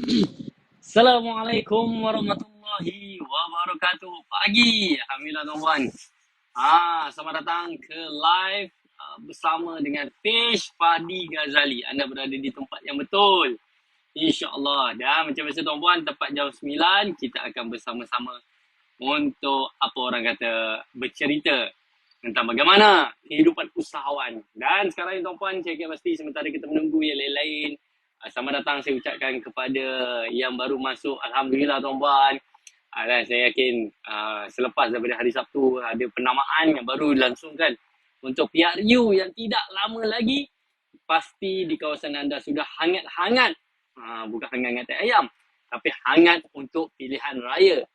Assalamualaikum warahmatullahi wabarakatuh. Pagi, alhamdulillah tuan-puan. Selamat datang ke live bersama dengan Fish Fadi Ghazali. Anda berada di tempat yang betul, InsyaAllah. Dan macam biasa tuan-puan, tepat jam 9 kita akan bersama-sama untuk apa orang kata bercerita tentang bagaimana kehidupan usahawan. Dan sekarang ni tuan-puan, saya kira pasti sementara kita menunggu yang lain-lain. Selamat datang saya ucapkan kepada yang baru masuk. Alhamdulillah tuan-puan. Dan saya yakin selepas daripada hari Sabtu ada penamaan yang baru dilangsungkan untuk PRU yang tidak lama lagi. Pasti di kawasan anda sudah hangat-hangat. Bukan hangat-hangat teh ayam. Tapi hangat untuk pilihan raya.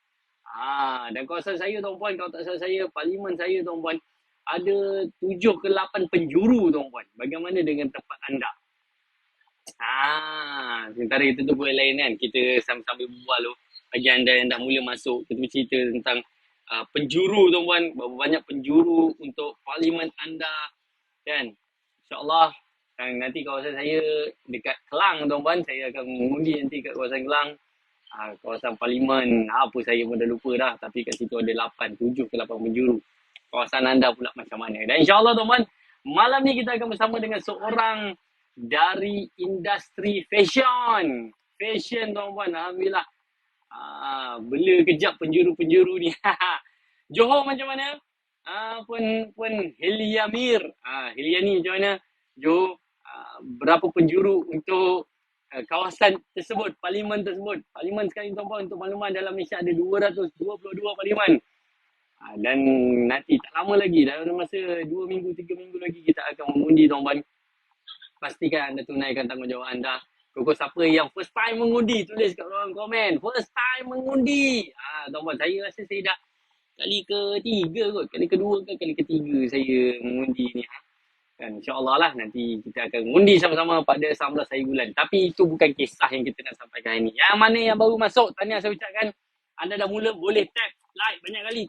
Dan kawasan saya tuan-puan, kalau tak salah saya, parlimen saya tuan-puan, ada 7 ke 8 penjuru tuan-puan. Bagaimana dengan tempat anda? Sementara kita tu boleh lain kan, kita sambil berbual tu. Bagi anda yang dah mula masuk, kita bercerita tentang penjuru tuan-puan, berapa banyak penjuru untuk parlimen anda kan. InsyaAllah nanti kawasan saya dekat Kelang tuan-puan, saya akan mengundi nanti kat kawasan Kelang. Kawasan parlimen, apa saya pun dah lupa dah. Tapi kat situ ada 7 ke 8 penjuru. Kawasan anda pula macam mana. Dan insyaAllah tuan-tuan, malam ni kita akan bersama dengan seorang dari industri fashion. Fashion tuan-tuan, alhamdulillah. Bela kejap penjuru-penjuru ni. Johor macam mana? Pun Heliamir. Heliani macam mana? Johor, berapa penjuru untuk kawasan tersebut, parlimen tersebut. Parlimen sekarang tuan-puan, untuk makluman dalam Malaysia ada 222 parlimen. Dan nanti tak lama lagi, dalam masa 2 minggu, 3 minggu lagi kita akan mengundi tuan-puan. Pastikan anda tunaikan tanggungjawab anda. Pokok siapa yang first time mengundi, tulis kat ruang komen. First time mengundi. Tuan-puan, saya rasa saya dah kali ketiga kot. Kali kedua ke kali ketiga saya mengundi ni. Dan insyaAllah lah nanti kita akan undi sama-sama pada 19 hari bulan. Tapi itu bukan kisah yang kita nak sampaikan hari ni. Yang mana yang baru masuk, tahniah saya ucapkan. Anda dah mula boleh tap like banyak kali.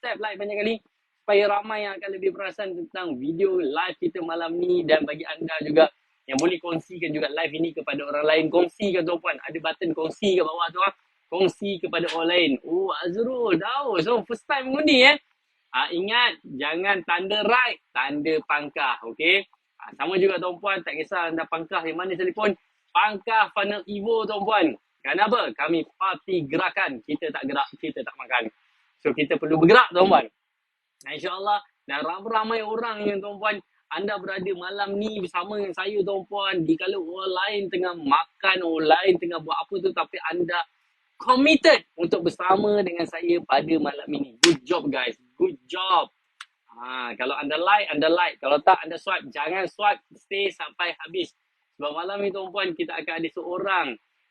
Tap like banyak kali. Supaya ramai yang akan lebih perasan tentang video live kita malam ni. Dan bagi anda juga yang boleh kongsikan juga live ini kepada orang lain. Kongsikan tuan-puan. Ada button kongsi kat bawah tu. Kongsi kepada orang lain. Azrul, tahu. So first time mengundi ingat, jangan tanda right, tanda pangkah, okey? Sama juga tuan-puan, tak kisah anda pangkah yang mana telefon, pangkah Funnel Evo tuan-puan. Kenapa? Kami parti gerakan, kita tak gerak, kita tak makan. So kita perlu bergerak tuan-puan. InsyaAllah, dan ramai-ramai orang yang tuan-puan, anda berada malam ni bersama dengan saya tuan-puan, dikala orang lain tengah makan, orang lain tengah buat apa tu, tapi anda committed untuk bersama dengan saya pada malam ini. Good job guys. Good job. Kalau anda like. Kalau tak, anda swipe. Jangan swipe. Stay sampai habis. Sebab malam ni tuan-puan, kita akan ada seorang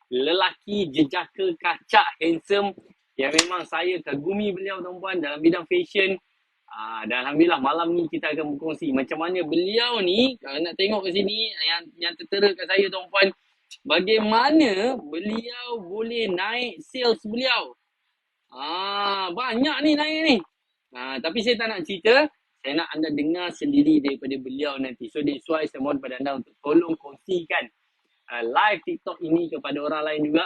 lelaki jejaka kacak handsome yang memang saya kagumi beliau tuan-puan dalam bidang fashion. Dan Alhamdulillah malam ni kita akan berkongsi macam mana beliau ni, kalau nak tengok ke sini, yang tertera kat saya tuan-puan, bagaimana beliau boleh naik sales beliau. Banyak ni naik ni. Tapi saya tak nak cerita. Saya nak anda dengar sendiri daripada beliau nanti. So that's why saya mohon pada anda untuk tolong kongsikan live TikTok ini kepada orang lain juga.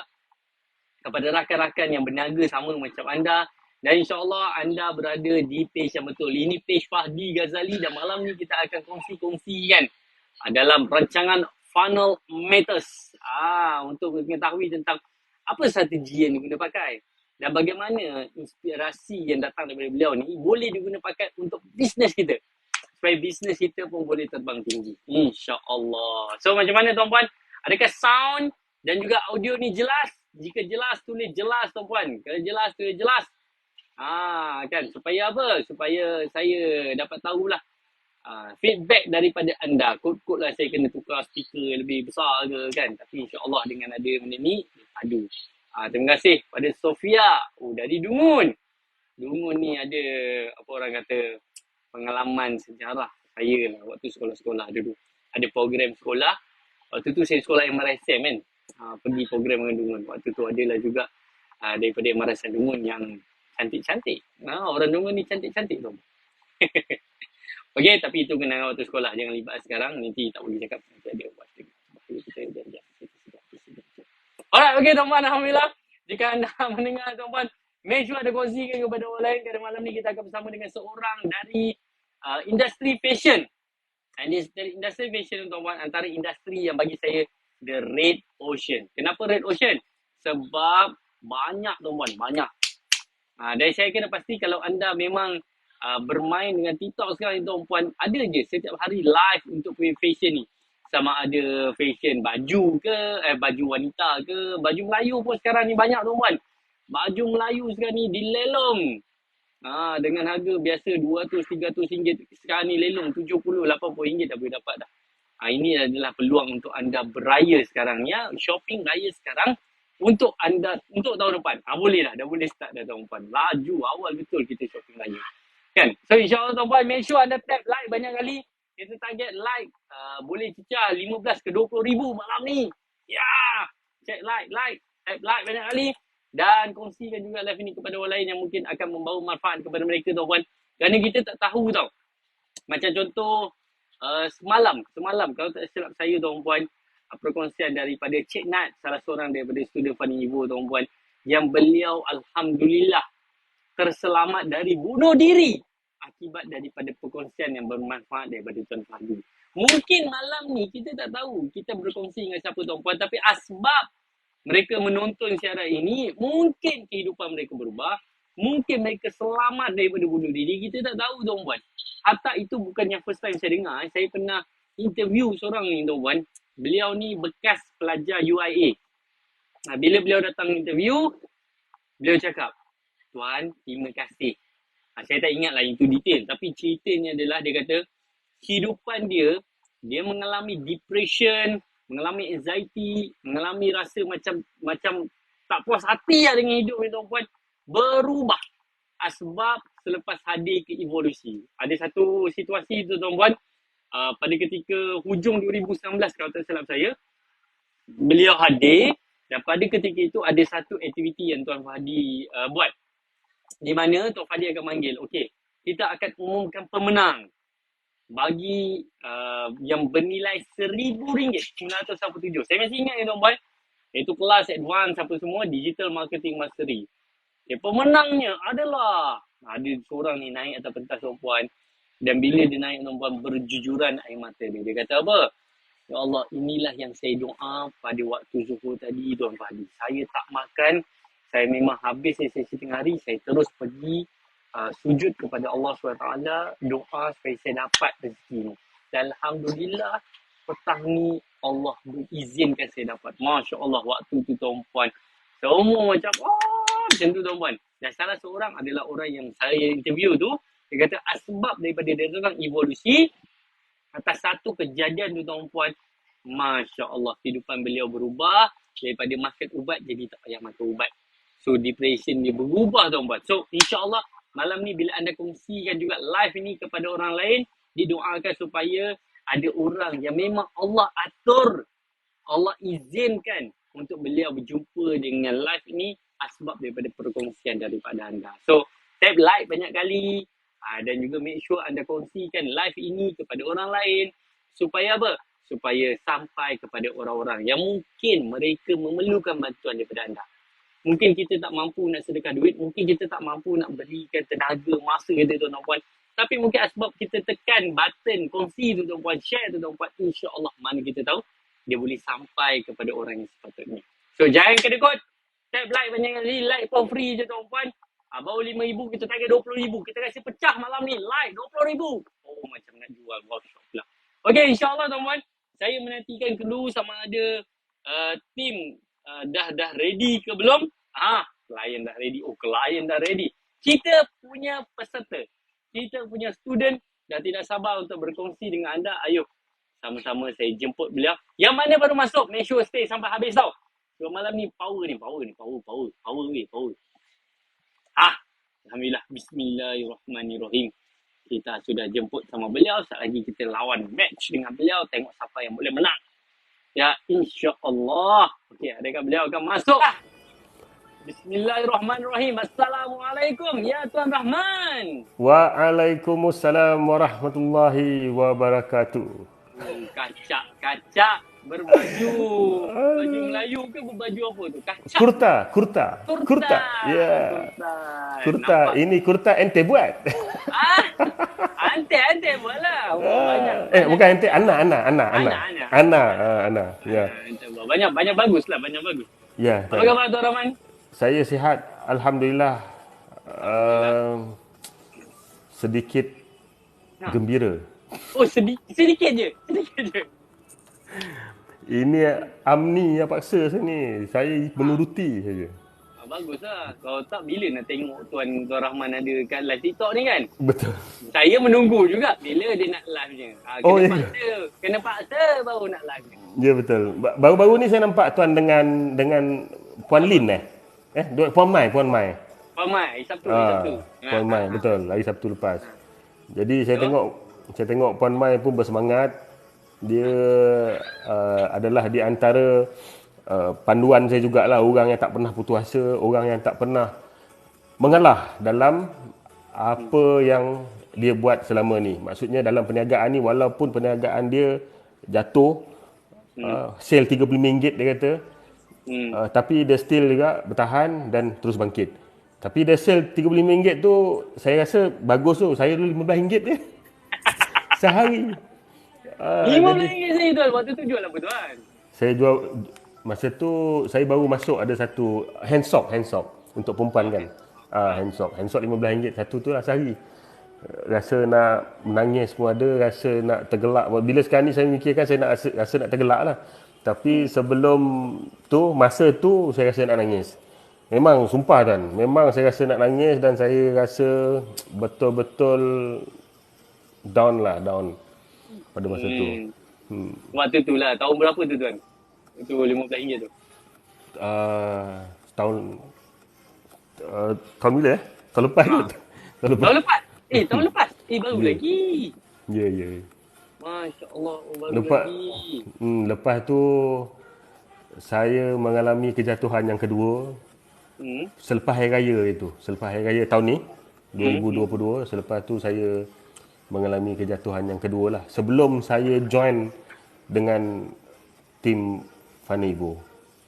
Kepada rakan-rakan yang berniaga sama macam anda. Dan insyaAllah anda berada di page yang betul. Ini page Fahdi Ghazali dan malam ni kita akan kongsi-kongsikan dalam rancangan Funnel Matters. Untuk mengetahui tentang apa strategi yang diguna pakai dan bagaimana inspirasi yang datang daripada beliau ni boleh diguna pakai untuk bisnes kita. Supaya bisnes kita pun boleh terbang tinggi. InsyaAllah. So macam mana tuan-puan? Adakah sound dan juga audio ni jelas? Jika jelas, tulis jelas tuan-puan. Kalau jelas, tulis jelas. Kan? Supaya apa? Supaya saya dapat tahulah feedback daripada anda. Kod-kod lah saya kena tukar speaker lebih besar ke kan. Tapi insyaAllah dengan ada benda ni, padu. Terima kasih pada Sofia. Dari Dungun. Dungun ni ada, apa orang kata, pengalaman sejarah saya lah waktu sekolah-sekolah dulu. Ada program sekolah. Waktu tu saya sekolah MRSM kan. Pergi program dengan Dungun. Waktu tu adalah juga daripada MRSM Dungun yang cantik-cantik. Orang Dungun ni cantik-cantik tu. Okey, tapi itu kenangan waktu sekolah. Jangan libat sekarang. Nanti tak boleh cakap. Nanti ada waktu. Kita jangan. Alright, okay tuan-puan, Alhamdulillah. Jika anda mendengar tuan-puan, make sure ada kongsikan kepada orang lain kerana malam ni kita akan bersama dengan seorang dari industri fashion. And dari industri fashion tuan-puan, antara industri yang bagi saya the red ocean. Kenapa red ocean? Sebab banyak tuan-puan, banyak. Dan saya kena pasti kalau anda memang bermain dengan TikTok sekarang ni tuan-puan, ada je setiap hari live untuk punya fashion ni. Sama ada fashion baju ke, baju wanita ke, baju Melayu pun sekarang ni banyak tuan-puan. Baju Melayu sekarang ni dilelong. Dengan harga biasa RM200-300, sekarang ni lelong RM70-80 dah boleh dapat dah. Ini adalah peluang untuk anda beraya sekarang ya. Shopping raya sekarang untuk anda, untuk tahun depan. Boleh dah boleh start dah tuan-puan. Laju, awal betul kita shopping raya. Kan? So insyaAllah tuan-puan, make sure anda tap like banyak kali. Kita target like, boleh cecah 15 ke 20 ribu malam ni. Ya! Check like, tap like banyak kali. Dan kongsikan juga live ini kepada orang lain yang mungkin akan membawa manfaat kepada mereka tuan-puan. Kerana kita tak tahu tau. Macam contoh, semalam kalau tak silap saya tuan-puan, perkongsian daripada Cik Nat, salah seorang daripada student Fani Ivo tuan-puan, yang beliau Alhamdulillah terselamat dari bunuh diri akibat daripada perkongsian yang bermanfaat daripada Tuan Fahdi. Mungkin malam ni kita tak tahu kita berkongsi dengan siapa tuan-puan, tapi asbab mereka menonton siaran ini, mungkin kehidupan mereka berubah, mungkin mereka selamat daripada bunuh diri, kita tak tahu tuan-puan. Hatta itu bukan yang first time saya dengar. Saya pernah interview seorang ni tuan-puan. Beliau ni bekas pelajar UIA. Bila beliau datang interview, beliau cakap, "Tuan, terima kasih." Saya tak ingat lah itu detail. Tapi ceritanya adalah dia kata, kehidupan dia mengalami depression, mengalami anxiety, mengalami rasa macam tak puas hati lah dengan hidup ni tuan-puan. Berubah. Sebab selepas hadir ke evolusi. Ada satu situasi tu tuan-puan, pada ketika hujung 2019 kalau tak silap saya, beliau hadir dan pada ketika itu ada satu aktiviti yang Tuan Fahdi buat. Di mana Tuan Fahdi akan manggil, okey, kita akan umumkan pemenang bagi yang bernilai RM1,000 947. Saya masih ingat ni tuan-puan. Itu kelas advance apa semua, digital marketing mastery. Okay, pemenangnya adalah ada seorang ni naik atas pentas tuan-puan. Dan bila dia naik tuan-puan, berjujuran air mata dia. Dia kata apa? Ya Allah, inilah yang saya doa pada waktu zuhur tadi Tuan Fahdi. Saya tak makan. Saya memang habis sesi tengah hari. Saya terus pergi sujud kepada Allah SWT. Doa supaya saya dapat rezeki ni. Dan Alhamdulillah, petang ni Allah berizinkan saya dapat. Masya Allah, waktu tu tuan-puan. Semua macam tu tuan-puan. Dan salah seorang adalah orang yang saya interview tu. Dia kata asbab daripada dia tentang evolusi atas satu kejadian tu tuan-puan. Masya Allah, kehidupan beliau berubah. Daripada makan ubat jadi tak payah makan ubat. So depression dia berubah tuan-puan. So insyaAllah malam ni bila anda kongsikan juga live ini kepada orang lain, didoakan supaya ada orang yang memang Allah atur, Allah izinkan untuk beliau berjumpa dengan live ini asbab daripada perkongsian daripada anda. So tap like banyak kali dan juga make sure anda kongsikan live ini kepada orang lain supaya apa? Supaya sampai kepada orang-orang yang mungkin mereka memerlukan bantuan daripada anda. Mungkin kita tak mampu nak sedekah duit, mungkin kita tak mampu nak berikan tenaga, masa kita tuan-puan. Tapi mungkin sebab kita tekan button kongsi tu tuan-puan, share tu tuan-puan, insya-Allah mana kita tahu dia boleh sampai kepada orang yang sepatutnya. So jangan kedekut, tap like banyak kali, like for free je tuan-puan. Baru RM5,000 kita target RM20,000. Kita kasi pecah malam ni, like RM20,000. Oh macam nak jual workshop pula. Okay, insya-Allah tuan-puan, saya menantikan dulu sama ada tim dah ready ke belum? Klien dah ready. Klien dah ready. Kita punya peserta, kita punya student dah tidak sabar untuk berkongsi dengan anda. Ayo, sama-sama saya jemput beliau. Yang mana baru masuk, make sure stay sampai habis tau. So malam ni power. Alhamdulillah. Bismillahirrahmanirrahim. Kita sudah jemput sama beliau. Sekejap lagi kita lawan match dengan beliau. Tengok siapa yang boleh menang. Ya, insya-Allah. Okey, adakah beliau akan masuk? Bismillahirrahmanirrahim. Assalamualaikum ya Tuan Rahman. Waalaikumsalam warahmatullahi wabarakatuh. Kacak. Berbaju. Baju Melayu ke berbaju apa tu? Kacak. Kurta, kurta, Kurta. kurta. Ya, Kurta. kurta. Nampak. Ini kurta ente buat. Ah, antek buat lah. Oh, banyak, banyak Bukan ente, antek Ana, buat. Ana, Ana, Ana. Anak. Ana, Oh, anak. Ana. Ya, Antek buat. Banyak, banyak bagus lah. Banyak bagus. ya, Apa Tan. khabar Tuan Rahman? Saya sihat, alhamdulillah. Alhamdulillah. Sedikit Ha. gembira. Oh, sedikit je. Sedikit je. Ini Amni yang paksa saya ni. Saya Ha. menuruti saja. Bagus lah. Kalau tak, bila nak tengok Tuan Rahman ada kat live TikTok ni kan? Betul. Saya menunggu juga bila dia nak live-nya. Oh, Kena ya. paksa. Kena paksa baru nak live. Ya betul. Baru-baru ni saya nampak tuan dengan Puan Apa? Lin Puan Mai, Puan Mai. Pamai. Sabtu. Puan Mai betul, hari Sabtu lepas. Jadi So, saya tengok Puan Mai pun bersemangat. Dia adalah di antara panduan saya jugalah, orang yang tak pernah putus asa, orang yang tak pernah mengalah dalam apa yang dia buat selama ni. Maksudnya dalam perniagaan ni, walaupun perniagaan dia jatuh, sale RM35 dia kata, tapi dia still juga bertahan dan terus bangkit. Tapi dia sale RM35 tu, saya rasa bagus tu. Saya dulu RM15 je sehari. Jadi RM15 saya tuan. Waktu tu jual apa tuan? saya jual, masa tu saya baru masuk ada satu hand sock untuk perempuan kan. Hand sock RM15 satu tu lah sehari. Rasa nak menangis pun ada, rasa nak tergelak. Bila sekarang ni saya mikirkan, saya nak rasa nak tergelak lah. Tapi sebelum tu, masa tu saya rasa nak nangis. Memang sumpah kan, memang saya rasa nak nangis dan saya rasa betul-betul down pada masa tu. Waktu tu lah. Tahun berapa tu tuan? Itu RM15 tu. Tahun tahun bila Tahun lepas Ha. kot. Tahun lepas. Tahun lepas? Tahun lepas? Baru Ya. lagi. Ya. Masya Allah. Baru Lepas lagi. lepas tu saya mengalami kejatuhan yang kedua selepas hari raya itu. Selepas hari raya tahun ni 2022, selepas tu saya mengalami kejatuhan yang kedua lah. Sebelum saya join dengan tim Fanibo.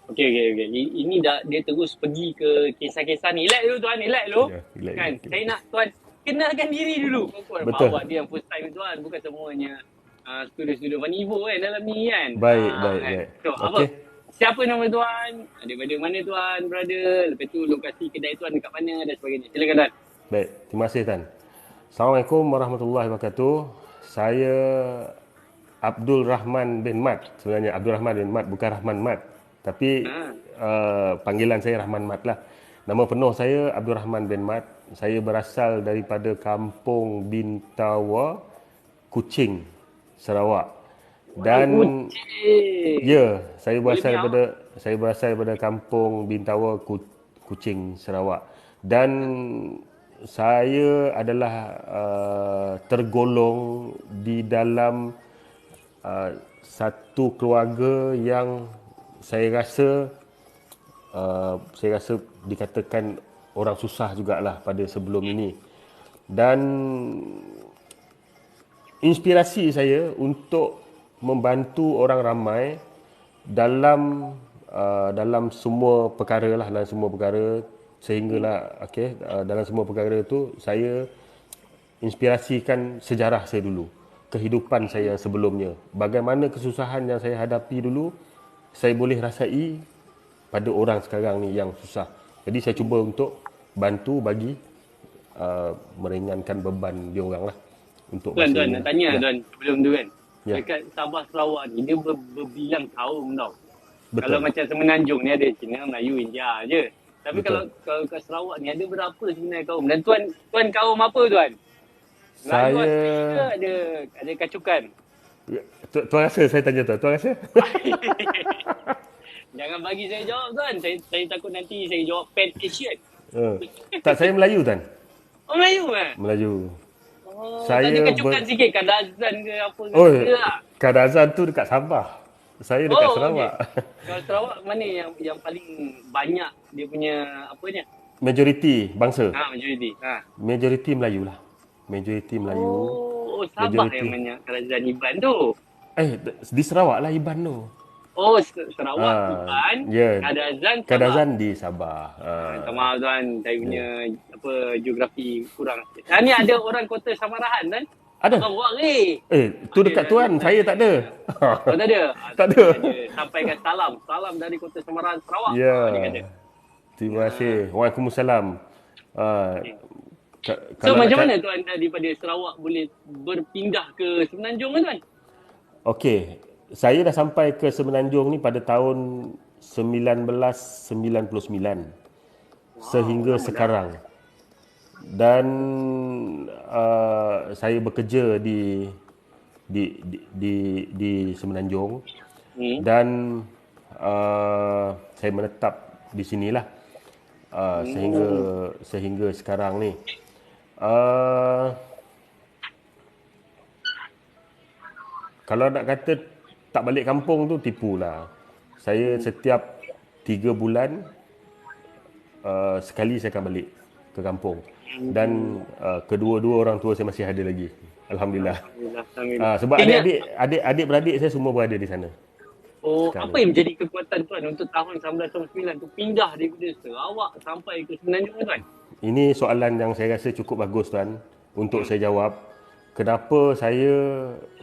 Okey. Ini dah dia terus pergi ke kisah-kisah ni. Relax dulu tuan, relax dulu. Ya, relax Kan, dulu. saya nak tuan kenalkan diri dulu. Kau Betul. bawa dia yang first time tuan, bukan semuanya studio-studio Vanivo kan dalam ni kan. Baik. Kan? So, apa? Okey. Siapa nama tuan? Daripada mana tuan berada? Lepas tu lokasi kedai tuan dekat mana dan sebagainya. Silakan tuan. Baik, terima kasih Tan. Assalamualaikum warahmatullahi wabarakatuh. Saya Abdul Rahman bin Mat. Sebenarnya Abdul Rahman bin Mat, bukan Rahman Mat. Tapi panggilan saya Rahman Mat lah. Nama penuh saya Abdul Rahman bin Mat. Saya berasal daripada Kampung Bintawa, Kuching, Sarawak. Dan ya, saya berasal daripada Kampung Bintawa, Kuching, Sarawak. Dan saya adalah tergolong di dalam satu keluarga yang saya rasa dikatakan orang susah jugalah pada sebelum ini. Dan inspirasi saya untuk membantu orang ramai dalam semua perkara lah, dalam semua perkara, sehinggalah dalam semua perkara tu saya inspirasikan sejarah saya dulu, kehidupan saya sebelumnya, bagaimana kesusahan yang saya hadapi dulu saya boleh rasai pada orang sekarang ni yang susah. Jadi saya cuba untuk bantu bagi meringankan beban dia orang lah untuk Tuan, masa tuan ini. nak tanya tuan sebelum tu kan. Ya. Dekat Sabah Sarawak ni dia berbilang kaum tau. Betul. Kalau macam Semenanjung ni ada Cina, Melayu, India je. Tapi Betul. kalau kat Sarawak ni ada berapa sebenarnya kaum? Dan tuan kaum apa tuan? Melayu Saya asli ke ada kacukan? Tuan rasa saya tanya tuan rasa? Jangan bagi saya jawab tuan. Saya takut nanti saya jawab Pan Asian. Tak, saya Melayu Tan. Oh Melayu kan? Melayu. Oh, Saya tadi kacukan sikit Kadazan ke apa ke Oh, lah. Kadazan tu dekat Sabah. Saya dekat Sarawak. Okay. Kalau Sarawak mana yang paling banyak dia punya apanya? Majoriti bangsa. Majoriti. Majoriti Melayu lah. Majoriti Melayu. Oh, Sabah Majoriti. yang banyak kerajaan Iban tu. Di Sarawak lah Iban tu. Oh, Sarawak Ah, Tuan, ya, Kadazan Sabah. Kadazan di Sabah. Minta maaf tuan, saya Ya. punya apa geografi kurang sikit. Ni ada orang kota Samarahan kan? Ada. Abang buat ke? Tu Ada dekat dah tuan, reply saya saya tak ada. ni. Oh tak ada? Tak Tapi ada. dia ada. Sampaikan salam. Salam dari kota Samarahan, Sarawak. Ya. Dia kata. Terima kasih. Waalaikumsalam. Ah, Okay. So kalau nak macam mana tuan daripada Sarawak boleh berpindah ke Semenanjung kan tuan? okey, saya dah sampai ke Semenanjung ni pada tahun 1999 Wow, sehingga lama dah. sekarang. Dan saya bekerja di Semenanjung Hmm. dan saya menetap di sinilah sehingga sehingga sekarang ni. Uh, Kalau nak kata tak balik kampung tu tipulah. Saya setiap 3 bulan sekali saya akan balik ke kampung. Dan kedua-dua orang tua saya masih ada lagi. Alhamdulillah. Alhamdulillah. Alhamdulillah. Sebab Kena, adik-beradik saya semua berada di sana. oh, Sekarang apa ni. yang menjadi kekuatan tuan untuk tahun 1999 tu pindah daripada Sarawak sampai ke Semenanjung tuan? Ini soalan yang saya rasa cukup bagus tuan untuk saya jawab. Kenapa saya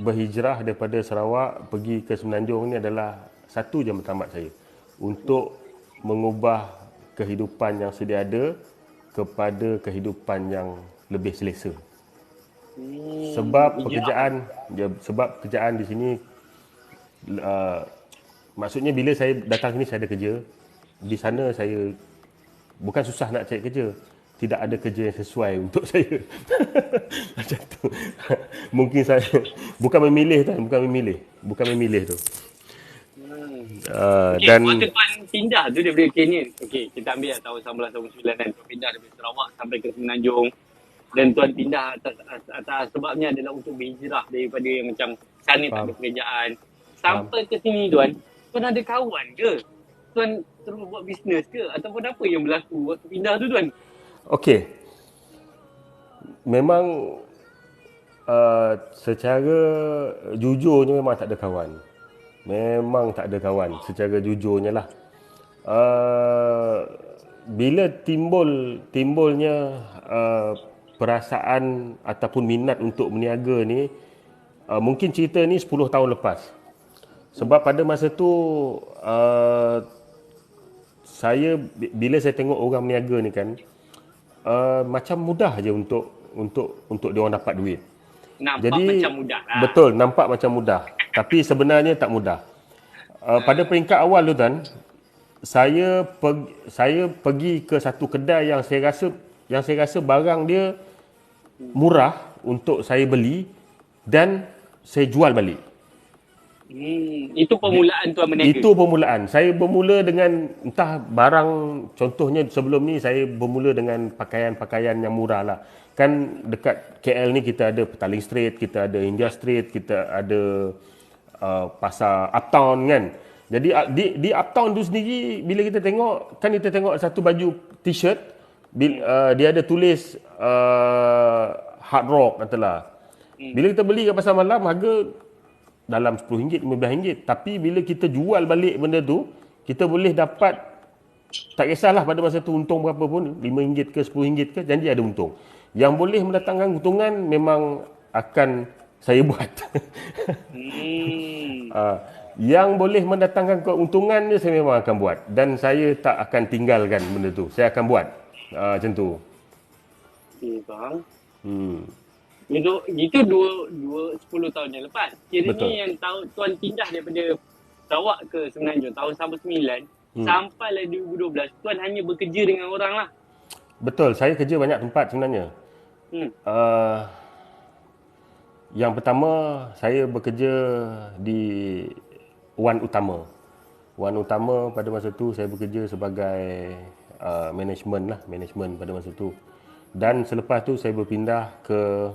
berhijrah daripada Sarawak pergi ke Semenanjung ni adalah satu je matlamat saya. Untuk mengubah kehidupan yang sedia ada kepada kehidupan yang lebih selesa. Sebab pekerjaan di sini maksudnya bila saya datang sini saya ada kerja. Di sana saya bukan susah nak cari kerja. Tidak ada kerja yang sesuai untuk saya. Macam tu. Mungkin saya bukan memilih tu. Okay, Dan waktu tuan pindah tu daripada Kenya. Okay, kita ambil tahun 1999 kan. Tuan pindah daripada Sarawak sampai ke Semenanjung. Dan tuan pindah atas sebabnya adalah untuk berhijrah daripada yang macam sana tak ada pekerjaan. Sampai ke sini tuan ada kawan ke? Tuan terus buat bisnes ke? Ataupun apa yang berlaku waktu pindah tu tuan? okey. Memang secara jujurnya memang tak ada kawan. Memang tak ada kawan secara jujurnya lah. Bila timbulnya perasaan ataupun minat untuk berniaga ni, mungkin cerita ni 10 tahun lepas. Sebab pada masa tu bila saya tengok orang berniaga ni kan, macam mudah je untuk dia orang dapat duit. Nampak macam mudah lah. Betul, nampak macam mudah. Tapi sebenarnya tak mudah. Pada peringkat awal tu kan, saya pergi ke satu kedai yang saya rasa barang dia murah untuk saya beli dan saya jual balik. Itu permulaan tuan berniaga. Itu permulaan. Saya bermula dengan entah barang, contohnya sebelum ni saya bermula dengan pakaian-pakaian yang murah lah. Kan dekat KL ni kita ada Petaling Street, kita ada India Street, kita ada pasar Uptown kan. Jadi di Uptown tu sendiri bila kita tengok, kan kita tengok satu baju t-shirt, dia ada tulis Hard Rock katalah. Bila kita beli kat pasar malam harga dalam RM10, RM15. Tapi bila kita jual balik benda tu, kita boleh dapat, tak kisahlah pada masa tu untung berapa pun, RM5 ke RM10 ke, janji ada untung. Yang boleh mendatangkan untungan memang akan saya buat. Yang boleh mendatangkan keuntungan dia saya memang akan buat. Dan saya tak akan tinggalkan benda tu. Saya akan buat. Macam tu. Okay, faham. Itu 10 tahun yang lepas. Kiranya Betul. yang tuan pindah daripada Sarawak ke Semenanjung tahun 1999 sampailah 2012, tuan hanya bekerja dengan orang lah. Betul, saya kerja banyak tempat sebenarnya. Yang pertama, saya bekerja di Wan Utama. Wan Utama pada masa tu saya bekerja sebagai management pada masa tu. Dan selepas tu saya berpindah ke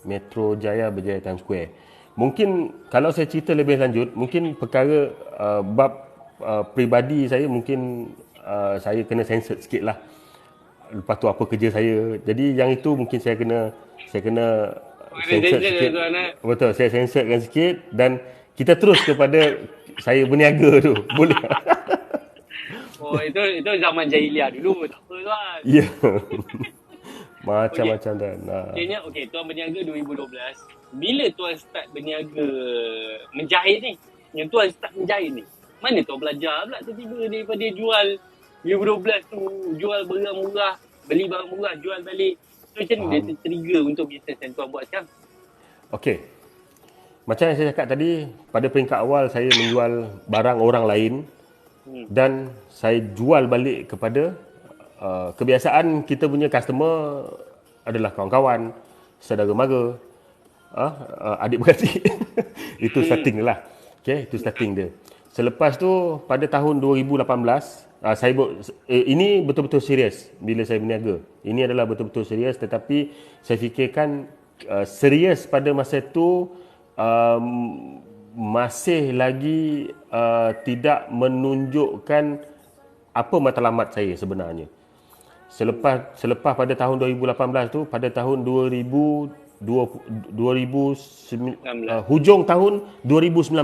Metro Jaya Berjaya Times Square. Mungkin kalau saya cerita lebih lanjut, mungkin perkara bab peribadi saya mungkin saya kena censored sikit lah. Lepas tu apa kerja saya. Jadi yang itu mungkin saya kena censored sikit. Betul, saya censoredkan sikit dan kita terus kepada saya berniaga tu. Boleh? Oh, itu zaman jahiliah dulu. Tak apa tuan. Ya. Okey. Macam-macam tuan. Kiranya, okey, tuan berniaga 2012. Bila tuan start berniaga menjahit ni? Yang tuan start menjahit ni. Mana tuan belajar pula tiba-tiba daripada jual 2012 tu, jual barang murah, beli barang murah, jual balik. So, macam ni dia trigger untuk bisnes yang tuan buat sekarang? Okey. Macam yang saya cakap tadi, pada peringkat awal saya menjual barang orang lain dan saya jual balik kepada kebiasaan kita punya customer adalah kawan-kawan, saudara mara, adik beradik. Itu starting dia lah. Okay, itu starting dia. Selepas tu pada tahun 2018 saya ini betul-betul serius bila saya berniaga. Ini adalah betul-betul serius, tetapi saya fikirkan serius pada masa itu masih lagi tidak menunjukkan apa matlamat saya sebenarnya. Selepas pada tahun 2018 tu, pada tahun 2019, hujung tahun 2019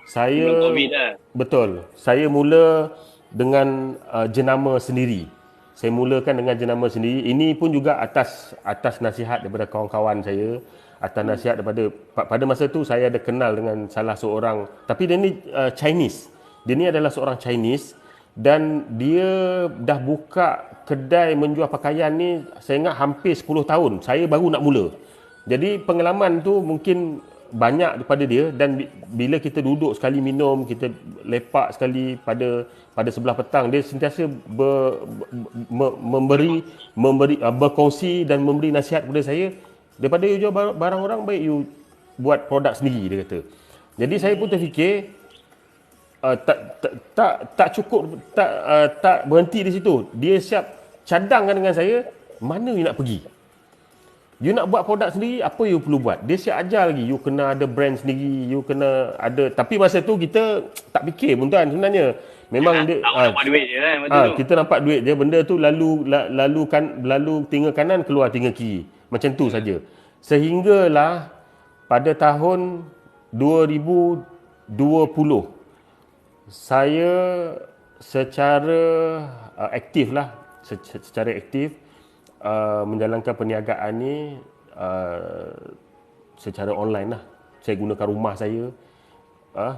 saya COVID lah. betul, saya mula dengan jenama sendiri. Saya mulakan dengan jenama sendiri. Ini pun juga atas nasihat daripada kawan-kawan saya, atas nasihat daripada pada masa tu saya ada kenal dengan salah seorang, tapi dia ni Chinese. Dia ni adalah seorang Chinese dan dia dah buka kedai menjual pakaian ni saya ingat hampir 10 tahun. Saya baru nak mula. Jadi pengalaman tu mungkin banyak daripada dia, dan bila kita duduk sekali minum, kita lepak sekali pada sebelah petang, dia sentiasa berkongsi dan memberi nasihat kepada saya, daripada you jual barang orang, baik you buat produk sendiri, dia kata. Jadi saya pun terfikir tak cukup, tak berhenti di situ. Dia siap cadangkan dengan saya, mana you nak pergi. You nak buat produk sendiri, apa you perlu buat? Dia siap ajar lagi. You kena ada brand sendiri, you kena ada. Tapi masa tu kita tak fikir pun tuan sebenarnya. Memang dia nampak duit je kan waktu tu. kita nampak duit je. Benda tu lalu tinggal kanan, keluar tinggal kiri. Macam tu saja. Sehinggalah pada tahun 2020 saya secara aktif menjalankan perniagaan ni secara online lah. Saya gunakan rumah saya,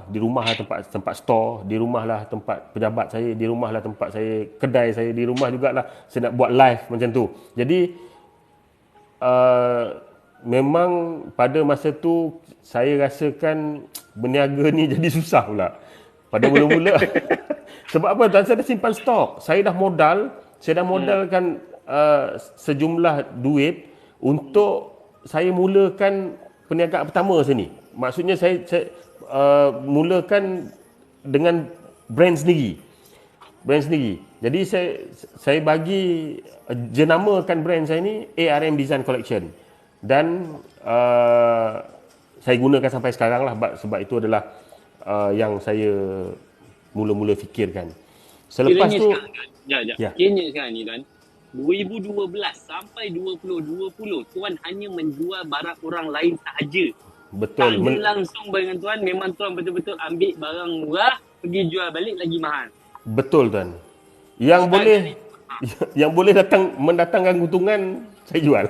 di rumah lah tempat store, di rumah lah tempat pejabat saya, di rumah lah tempat saya kedai saya, di rumah jugalah saya nak buat live macam tu. Jadi memang pada masa tu saya rasakan berniaga ni jadi susah pula pada mula-mula. Sebab apa tuan? Saya dah simpan stok, saya dah modalkan sejumlah duit untuk saya mulakan perniagaan pertama sini. Maksudnya saya mulakan dengan brand sendiri. Jadi saya bagi jenamakan brand saya ni ARM Design Collection, dan saya gunakan sampai sekarang lah, sebab itu adalah yang saya mula-mula fikirkan. Selepas tu Kiranya sekarang ni tuan, 2012 sampai 2020 tuan hanya menjual barang orang lain sahaja. Betul. Tak ada langsung dengan tuan, memang tuan betul-betul ambil barang murah, pergi jual balik lagi mahal. Betul tuan. Yang boleh mendatangkan keuntungan saya jual.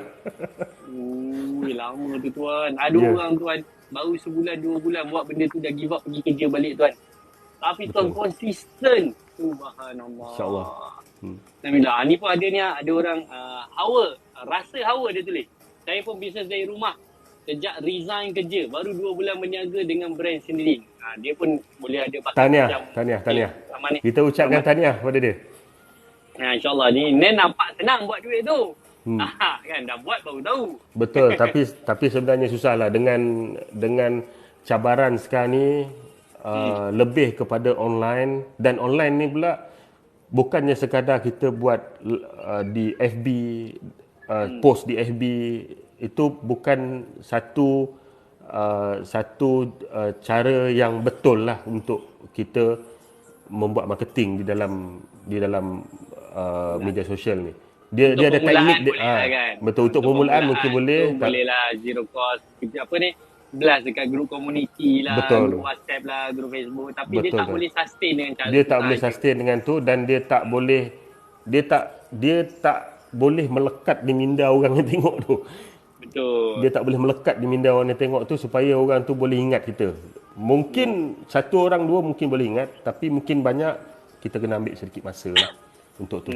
Lama tu tuan. Ada orang tuan baru sebulan 2 bulan buat benda tu dah give up pergi kerja balik tuan. Tapi tuan konsisten. Subhanallah. InsyaAllah. Alhamdulillah. Ni pun ada orang rasa hawa dia tulis. Saya pun bisnes dari rumah. Sejak resign kerja, baru 2 bulan berniaga dengan brand sendiri. Dia pun boleh ada Tahniah. Kita ucapkan tahniah pada dia. InsyaAllah. Ni nampak senang buat duit tu. Kan dah buat baru tahu. Betul. tapi sebenarnya susahlah dengan cabaran sekarang ni, lebih kepada online, dan online ni pula bukannya sekadar kita buat di FB, post di FB, itu bukan satu cara yang betul lah untuk kita membuat marketing di dalam media sosial ni. Dia ada teknik dia, kan? betul, untuk permulaan mungkin boleh. Boleh lah zero cost. Apa ni? blast dekat grup community lah, grup Betul. WhatsApp lah, grup Facebook. Tapi dia Betul tak tu. boleh sustain dengan cara Dia tu tak boleh sahaja. sustain dengan tu dan dia tak boleh melekat di minda orang yang tengok tu. Dia Betul. tak boleh melekat di minda orang yang tengok tu supaya orang tu boleh ingat kita. Mungkin satu orang dua mungkin boleh ingat, tapi mungkin banyak kita kena ambil sedikit masa lah untuk tu.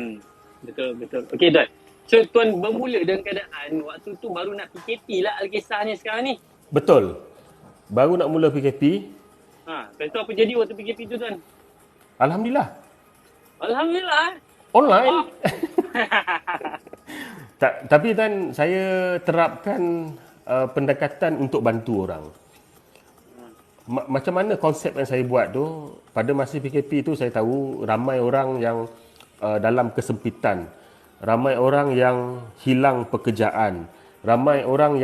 Betul, betul. Okey, Tuan. So, Tuan bermula dengan keadaan waktu tu baru nak PKP lah Alkisahnya sekarang ni. Betul. Baru nak mula PKP, Lepas tu apa jadi waktu PKP tu, Tuan? alhamdulillah Alhamdulillah. online. Oh. Tapi kan saya terapkan pendekatan untuk bantu orang. Macam mana konsep yang saya buat tu, pada masa PKP tu saya tahu ramai orang yang dalam kesempitan, ramai orang yang hilang pekerjaan, ramai orang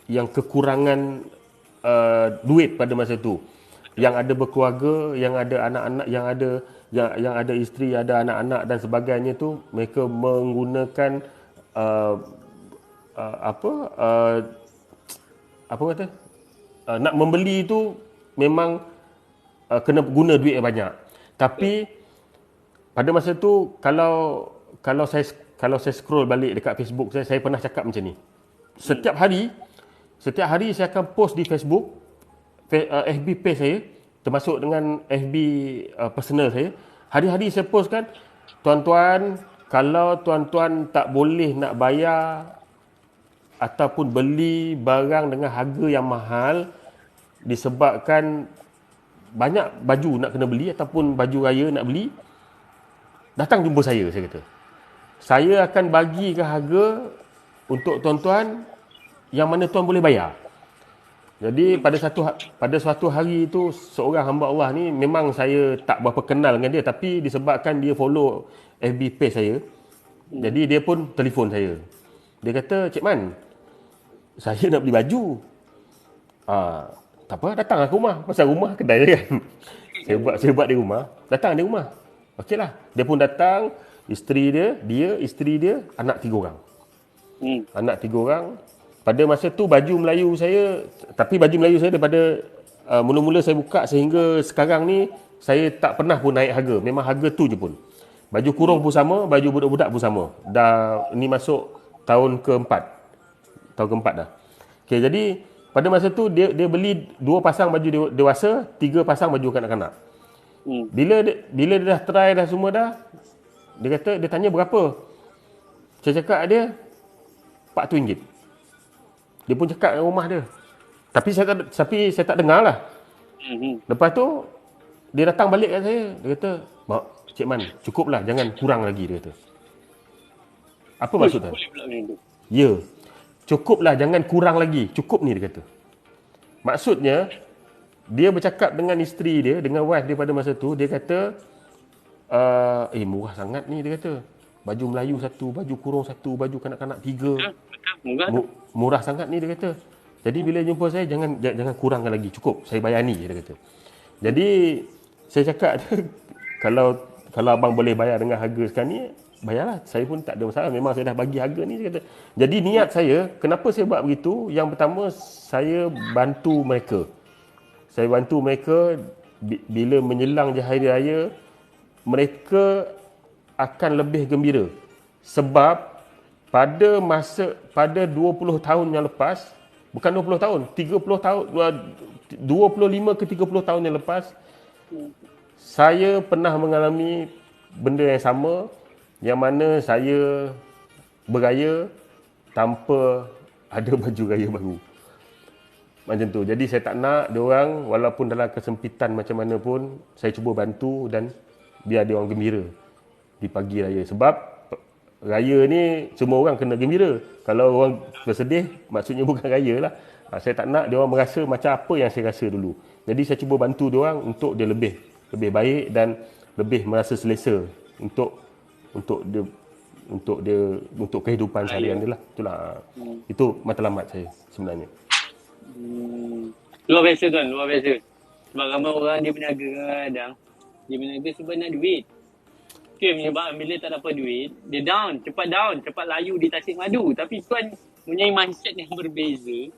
yang kekurangan duit pada masa tu, yang ada berkeluarga, yang ada anak-anak, yang ada isteri, ada anak-anak dan sebagainya tu, mereka menggunakan uh, apa apa kata, nak membeli tu memang kena guna duit yang banyak. Tapi pada masa tu kalau saya scroll balik dekat Facebook saya pernah cakap macam ni. Setiap hari saya akan post di Facebook, FB page saya, termasuk dengan FB personal saya. Hari-hari saya post kan, tuan-tuan, kalau tuan-tuan tak boleh nak bayar ataupun beli barang dengan harga yang mahal disebabkan banyak baju nak kena beli ataupun baju raya nak beli, datang jumpa saya kata. Saya akan bagikan harga untuk tuan-tuan yang mana tuan boleh bayar. Jadi pada suatu hari itu, seorang hamba Allah ni, memang saya tak berapa kenal dengan dia, tapi disebabkan dia follow FB page saya, jadi dia pun telefon saya. Dia kata, "Cik Man, saya nak beli baju." Tak apa, datang lah ke rumah. Pasal rumah kedai dia kan. Saya buat di rumah. Datang di rumah. Okeylah. Dia pun datang, isteri dia, anak 3 orang. Anak 3 orang. Pada masa tu baju Melayu saya, tapi baju Melayu saya daripada mula-mula saya buka sehingga sekarang ni saya tak pernah pun naik harga. Memang harga tu je pun. Baju kurung pun sama, baju budak-budak pun sama. Dah ni masuk tahun keempat. Tahun keempat dah. Okey, jadi pada masa tu dia beli 2 pasang baju dewasa, 3 pasang baju kanak-kanak. Bila dia dah try dah semua dah, dia tanya berapa. Saya cakap dia RM400. Dia pun cakap dengan rumah dia. Tapi saya tak dengar lah. Lepas tu dia datang balik kat saya. Dia kata, "Mak, Cik Man, cukuplah, jangan kurang lagi," dia kata. Apa maksud tuan? Ya. Cukuplah, jangan kurang lagi. Cukup ni, dia kata. Maksudnya, dia bercakap dengan isteri dia, dengan wife dia pada masa tu, dia kata, murah sangat ni, dia kata. Baju Melayu 1, baju kurung 1, baju kanak-kanak 3. Murah sangat ni, dia kata. Jadi bila jumpa saya, jangan kurangkan lagi. Cukup, saya bayar ni, dia kata. Jadi, saya cakap, kalau abang boleh bayar dengan harga sekarang ni, bayarlah. Saya pun tak ada masalah. Memang saya dah bagi harga ni, dia kata. Jadi niat saya, kenapa saya buat begitu? Yang pertama, saya bantu mereka. Saya bantu mereka bila menjelang je hari raya, mereka akan lebih gembira. Sebab pada 20 tahun yang lepas, bukan 20 tahun, 30 tahun, 25 ke 30 tahun yang lepas, saya pernah mengalami benda yang sama, yang mana saya beraya tanpa ada baju raya baru. Macam tu. Jadi saya tak nak diorang, walaupun dalam kesempitan macam mana pun, saya cuba bantu dan biar diorang gembira di pagi raya. Sebab raya ni semua orang kena gembira. Kalau orang bersedih, maksudnya bukan raya lah. Saya tak nak diorang merasa macam apa yang saya rasa dulu. Jadi saya cuba bantu diorang untuk dia lebih baik dan lebih merasa selesa untuk kehidupan seharian dia lah. Itulah. Itu matlamat saya sebenarnya. Luar biasa tuan, luar biasa. Sebab ramai orang dia berniaga kadang. Dia berniaga sebab nak duit. Okay, menyebabkan bila tak dapat duit, dia cepat layu di Tasik Madu. Tapi tuan mempunyai mindset yang berbeza,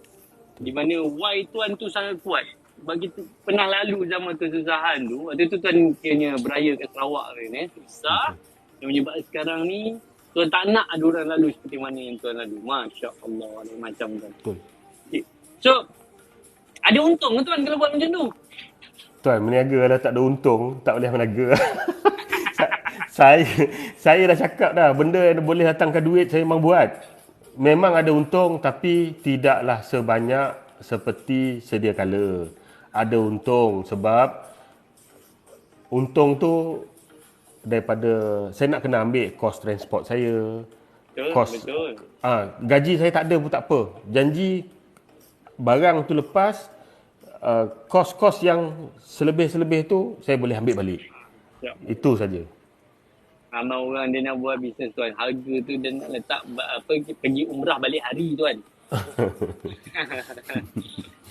di mana why tuan tu sangat kuat. Bagi tu, pernah lalu zaman kesusahan tu, waktu tu tuan kena beraya kat Sarawak kan, susah. Yang menyebabkan sekarang ni, tuan tak nak ada orang lalu seperti mana yang tuan lalu. Masya Allah, ada macam tuan. Betul. Okay. So, ada untung ke tuan kalau buat macam tu? Tuan, meniaga dah tak ada untung, tak boleh meniaga. saya saya dah cakap dah, benda yang boleh datangkan duit saya memang buat. Memang ada untung tapi tidaklah sebanyak seperti sedia kala. Ada untung sebab untung tu daripada saya nak kena ambil kos transport saya. Betul. Gaji saya tak ada pun tak apa. Janji barang tu lepas, kos-kos yang selebih-selebih tu saya boleh ambil balik. Ya. Itu saja. Ramai orang dia nak buat bisnes tuan. Harga tu dia nak letak pergi umrah balik hari tuan.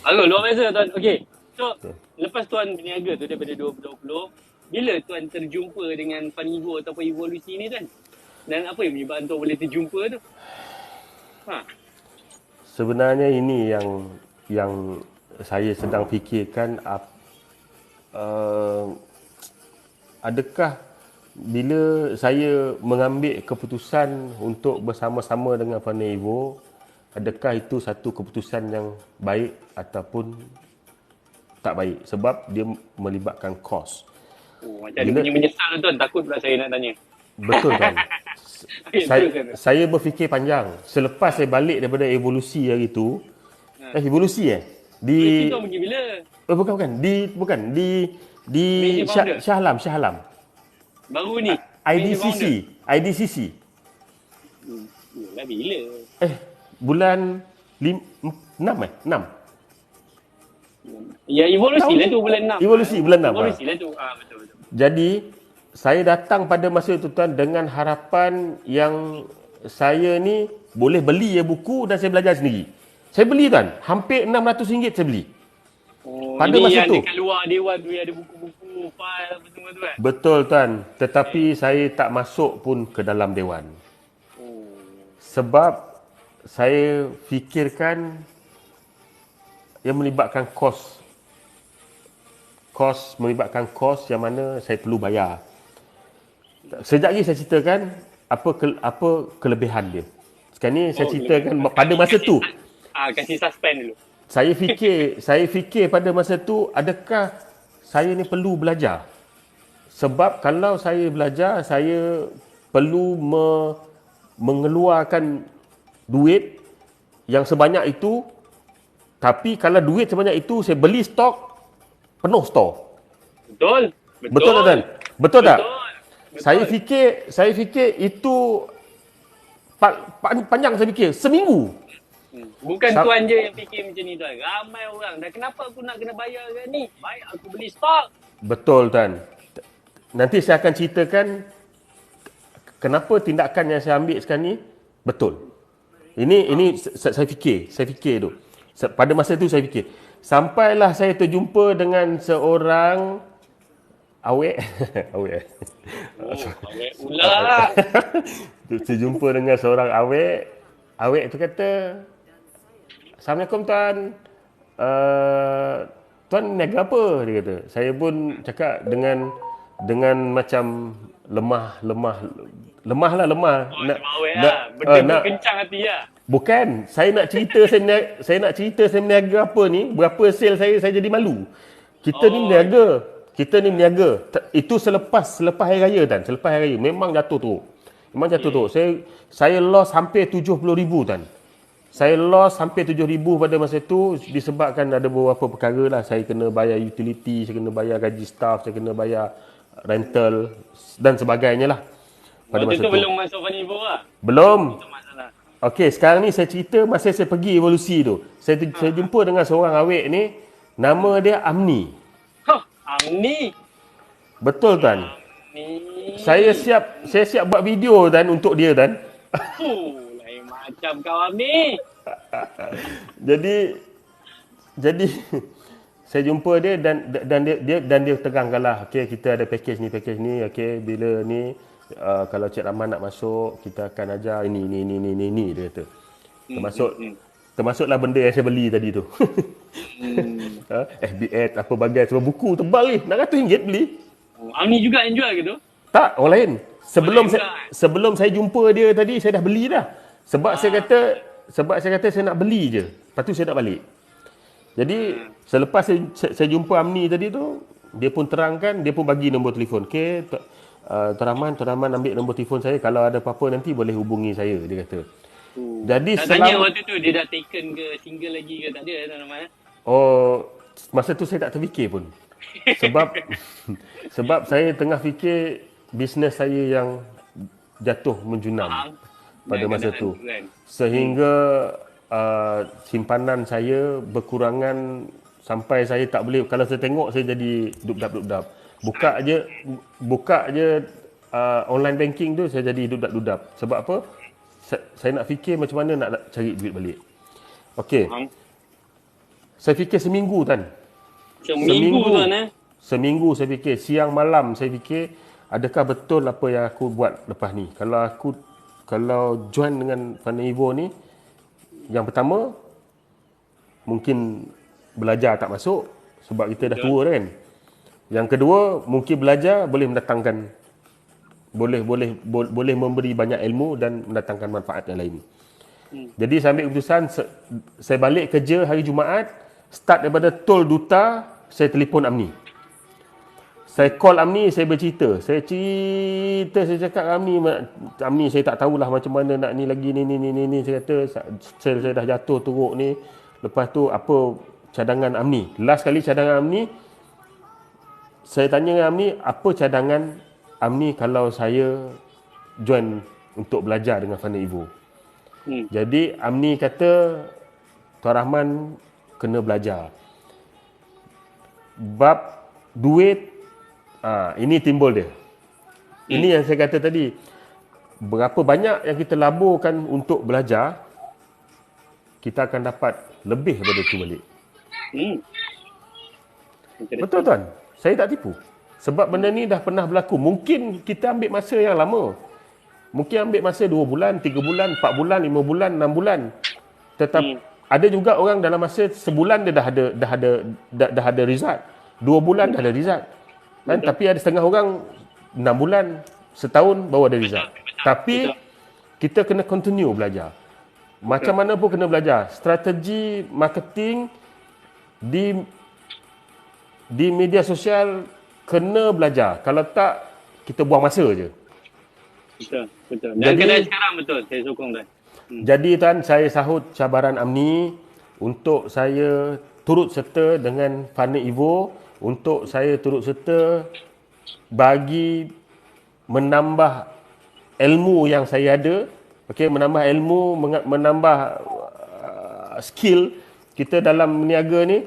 Bagus, luar biasa tuan. Okey. So, lepas tuan berniaga tu daripada 2020, bila tuan terjumpa dengan Funivo ataupun evolusi ni tuan? Dan apa yang menyebabkan tuan boleh terjumpa tu? Sebenarnya ini yang saya sedang fikirkan, adakah bila saya mengambil keputusan untuk bersama-sama dengan Funivo, adakah itu satu keputusan yang baik ataupun tak baik? Sebab dia melibatkan kos. Macam dia punya menyesal tuan. Takut pula saya nak tanya. Betul kan? Saya berfikir panjang. Selepas saya balik daripada evolusi hari tu, evolusi di tuan pergi bila? bukan di Shah Alam. Baru ni. IDCC. Yalah bila? Bulan 6. Ya, evolusi lah tu bulan 6. Evolusi bulan 6. Evolusi lah tu. Betul. Jadi, saya datang pada masa itu tuan dengan harapan yang saya ni boleh beli buku dan saya belajar sendiri. Saya beli tuan, hampir RM600 saya beli. Pada masa yang tu. Dekat luar dewan tu ada buku-buku, file apa semua tu kan? Betul tuan, tetapi saya tak masuk pun ke dalam dewan. Sebab saya fikirkan yang melibatkan kos melibatkan kos yang mana saya perlu bayar. Sekejap lagi saya ceritakan apa kelebihan dia. Sekarang ni saya ceritakan pada masa tu. Kasih suspend dulu. Saya fikir pada masa tu, adakah saya ni perlu belajar? Sebab kalau saya belajar, saya perlu mengeluarkan duit yang sebanyak itu. Tapi kalau duit sebanyak itu, saya beli stok, penuh stok. Betul tak tuan? Betul tak? Betul. Saya fikir itu panjang, saya fikir seminggu. Bukan tuan je yang fikir macam ni tuan. Ramai orang. Dan kenapa aku nak kena bayar kan ni? Baik aku beli stok. Betul tuan. Nanti saya akan ceritakan kenapa tindakan yang saya ambil sekarang ni betul. Ini saya fikir tu. Pada masa tu saya fikir. Sampailah saya terjumpa dengan seorang awek. Awek pula. Terjumpa dengan seorang awek. Awek tu kata, "Assalamualaikum tuan. Tuan niaga apa?" Dia kata. Saya pun cakap dengan macam lemah. Benda kencang hati lah. Bukan, saya nak cerita saya meniaga apa ni, berapa sale saya jadi malu. Kita ni meniaga. Itu selepas hari raya kan. Selepas hari raya memang jatuh teruk. Saya loss hampir 70,000 tuan. Saya loss hampir 7,000 pada masa itu disebabkan ada beberapa perkara lah. Saya kena bayar utility, saya kena bayar gaji staff, saya kena bayar rental dan sebagainya lah. Pada masa itu tu belum masuk Funivo lah? Belum. Okey, sekarang ni saya cerita masa saya pergi evolusi tu. Saya jumpa dengan seorang awek ni, nama dia Amni. Amni? Betul tuan. Saya siap buat video dan untuk dia dan. Lain macam kau Amni. Jadi saya jumpa dia dan dia terangkanlah, okey kita ada package ni, okey bila ni kalau Cik Rahman nak masuk kita akan ajar ini dia kata. Termasuk termasuklah benda yang saya beli tadi tu. FBS apa bagai sebab buku tebal ni, RM600 beli. Amni juga yang jual ke tu? Tak, orang lain. Sebelum lain saya, juga. sebelum saya jumpa dia tadi, saya dah beli dah. Sebab saya kata saya nak beli je. Lepas tu saya nak balik. Jadi selepas saya jumpa Amni tadi tu, dia pun terangkan, dia pun bagi nombor telefon. Okey, Tuan Rahman ambil nombor telefon saya, kalau ada apa-apa nanti boleh hubungi saya, dia kata. Jadi Tak tanya waktu tu dia dah taken ke single lagi ke tak ada Tuan Rahman? Oh, masa tu saya tak terfikir pun. Sebab sebab saya tengah fikir bisnes saya yang jatuh menjunam pada masa tu. Kan? Sehingga simpanan saya berkurangan sampai saya tak boleh, kalau saya tengok saya jadi dudap-dudap. Buka je online banking tu saya jadi dudap-dudap. Sebab apa? Saya nak fikir macam mana nak cari duit balik. Okey. Saya fikir seminggu kan. Seminggu tuan Seminggu saya fikir, siang malam saya fikir, adakah betul apa yang aku buat lepas ni? Kalau join dengan Fana Evo ni, yang pertama mungkin belajar tak masuk sebab kita dah tua kan. Yang kedua, mungkin belajar boleh mendatangkan boleh memberi banyak ilmu dan mendatangkan manfaat yang lain. Jadi saya ambil keputusan, saya balik kerja hari Jumaat, start daripada Tol Duta, saya telefon Amni. Saya call Amni, saya bercerita. Saya cakap Amni saya tak tahulah macam mana nak ni lagi ni. Saya kata, saya dah jatuh teruk ni. Lepas tu, apa cadangan Amni? Last kali cadangan Amni, saya tanya dengan Amni, apa cadangan Amni kalau saya join untuk belajar dengan Fana Evo? Jadi, Amni kata, Tuan Rahman kena belajar. Bab duit, ini timbul dia. Ini yang saya kata tadi. Berapa banyak yang kita laburkan untuk belajar, kita akan dapat lebih daripada itu balik. Betul tuan? Saya tak tipu. Sebab benda ni dah pernah berlaku. Mungkin kita ambil masa yang lama. Mungkin ambil masa 2 bulan, 3 bulan, 4 bulan, 5 bulan, 6 bulan. Tetapi ada juga orang dalam masa sebulan dia dah ada result. 2 bulan dah ada result. Kan? Tapi ada setengah orang 6 bulan, setahun baru ada result. Tapi kita kena continue belajar. Macam mana pun kena belajar. Strategi marketing di media sosial kena belajar. Kalau tak, kita buang masa je. Betul. Dan kedai sekarang betul, saya sokong tuan. Jadi tuan, saya sahut cabaran Amni untuk saya turut serta dengan Fana Evo, untuk saya turut serta bagi menambah ilmu yang saya ada, menambah ilmu, menambah skill kita dalam meniaga ni,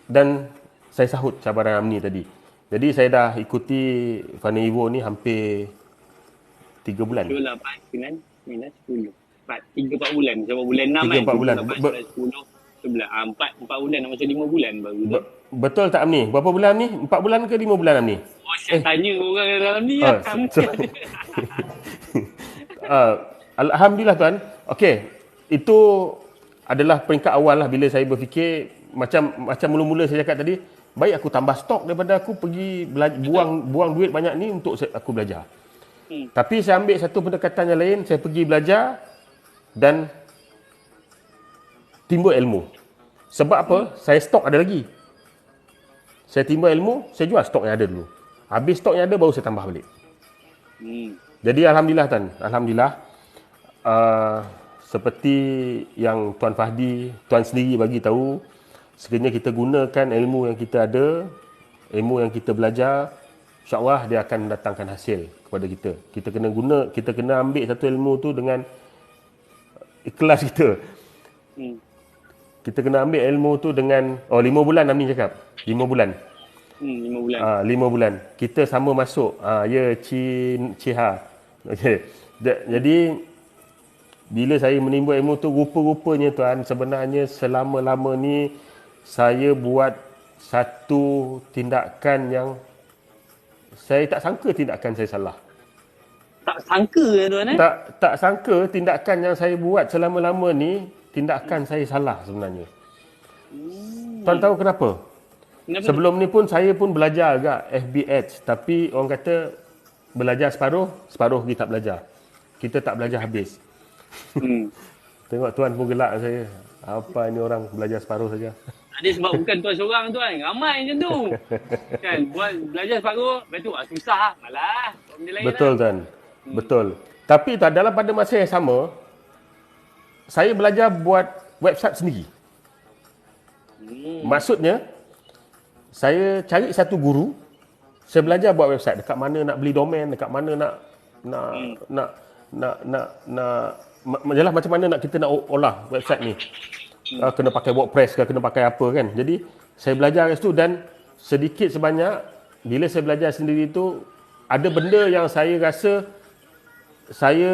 dan saya sahut cabaran Amni tadi. Jadi saya dah ikuti Fana Evo ni hampir 3 bulan. 7, 8, 9, 10. 3-4 bulan. Sebab bulan 6 3-4 bulan. 10, 11, 4 bulan nak masuk 5 bulan baru tu. Betul tak Amni? Berapa bulan ni? 4 bulan ke 5 bulan Amni? Oh, saya tanya orang dalam ni. Alhamdulillah tuan. Okey, itu adalah peringkat awal lah bila saya berfikir macam mula-mula saya cakap tadi, baik aku tambah stok daripada aku pergi buang duit banyak ni untuk aku belajar. Tapi saya ambil satu pendekatan yang lain, saya pergi belajar dan timbul ilmu. Sebab apa? Saya stok ada lagi. Saya timbul ilmu, saya jual stok yang ada dulu. Habis stok yang ada, baru saya tambah balik. Jadi Alhamdulillah tuan. Alhamdulillah. Seperti yang Tuan Fahdi, Tuan sendiri bagi tahu, sekiranya kita gunakan ilmu yang kita ada, ilmu yang kita belajar, insya-Allah dia akan mendatangkan hasil kepada kita. Kita kena ambil satu ilmu tu dengan ikhlas kita. Kita kena ambil ilmu tu dengan 5 bulan Amni cakap. 5 bulan. 5 bulan. 5 bulan. Kita sama masuk. Ya Ciha. Okey. Jadi bila saya menimbul ilmu tu, rupa-rupanya tuan, sebenarnya selama-lama ni saya buat satu tindakan yang saya tak sangka tindakan saya salah. Tak sangka tuan Tak sangka tindakan yang saya buat selama-lama ni, tindakan saya salah sebenarnya. Tuan tahu kenapa? Kenapa tu? Sebelum ni pun saya pun belajar agak FB Ads, tapi orang kata belajar separuh kita tak belajar. Kita tak belajar habis. Tengok tuan pun gelak saya. Apa ini orang belajar separuh saja. Ada sebab bukan tuan seorang tuan. Ramai macam tu. Kan, buat belajar separuh, lepas tu susah, malah. Benda lain Betul tuan. Betul. Tapi tuan, dalam pada masa yang sama, saya belajar buat website sendiri. Maksudnya, saya cari satu guru, saya belajar buat website. Dekat mana nak beli domain, dekat mana jelah macam mana kita nak olah website ni. Kena pakai WordPress ke, kena pakai apa kan. Jadi, saya belajar kat situ dan sedikit sebanyak, bila saya belajar sendiri tu, ada benda yang saya rasa saya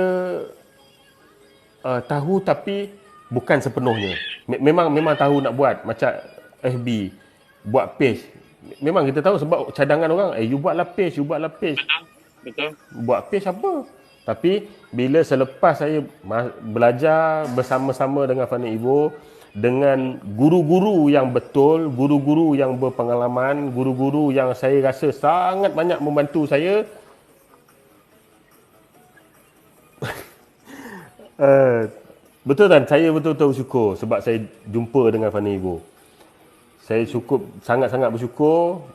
tahu tapi bukan sepenuhnya. Memang tahu nak buat macam FB, buat page. Memang kita tahu sebab cadangan orang, you buatlah page. Betul. Buat page apa? Tapi bila selepas saya belajar bersama-sama dengan Fani Ivo, dengan guru-guru yang betul, guru-guru yang berpengalaman, guru-guru yang saya rasa sangat banyak membantu saya, betul kan? Saya betul-betul bersyukur sebab saya jumpa dengan Fani Ivo. Saya sangat-sangat bersyukur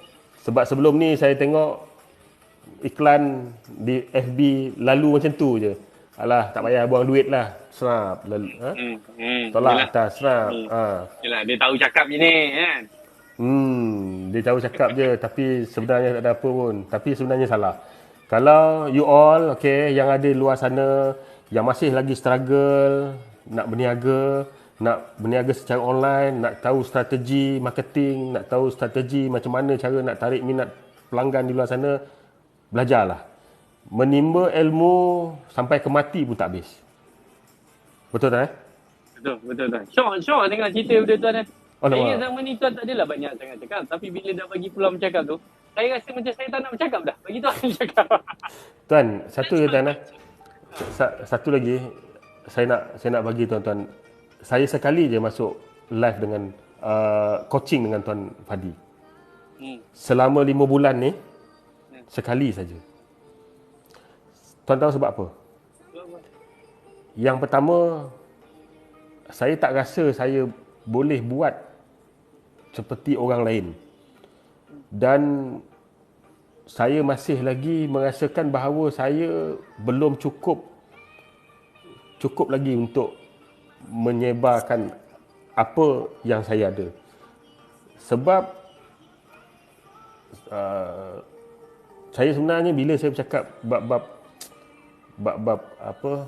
sebab sebelum ni saya tengok iklan di FB lalu macam tu je. Alah, tak payah buang duit lah. Snap. Tolak atas, snap. Yelah, dia tahu cakap je ni kan. Dia tahu cakap je tapi sebenarnya tak ada apa pun. Tapi sebenarnya salah. Kalau you all, okay, yang ada luar sana, yang masih lagi struggle, nak berniaga secara online, nak tahu strategi marketing, nak tahu strategi macam mana cara nak tarik minat pelanggan di luar sana, belajarlah. Menimba ilmu sampai ke mati pun tak habis. Betul tak? Betul. Syok tengok cerita benda tuan kan. Oh, Saya zaman ni tuan tak adalah banyak sangat cakap. Tapi bila dah bagi peluang bercakap tu, saya rasa macam saya tak nak bercakap dah. Bagi tuan cakap. Tuan, satu je tuan. Satu lagi saya nak bagi tuan-tuan. Saya sekali je masuk live dengan coaching dengan Tuan Fadi. Selama 5 bulan ni, sekali saja. Tuan tahu sebab apa? Yang pertama, saya tak rasa saya boleh buat seperti orang lain. Dan saya masih lagi merasakan bahawa saya belum cukup lagi untuk menyebarkan apa yang saya ada. Sebab saya sebenarnya bila saya bercakap bab apa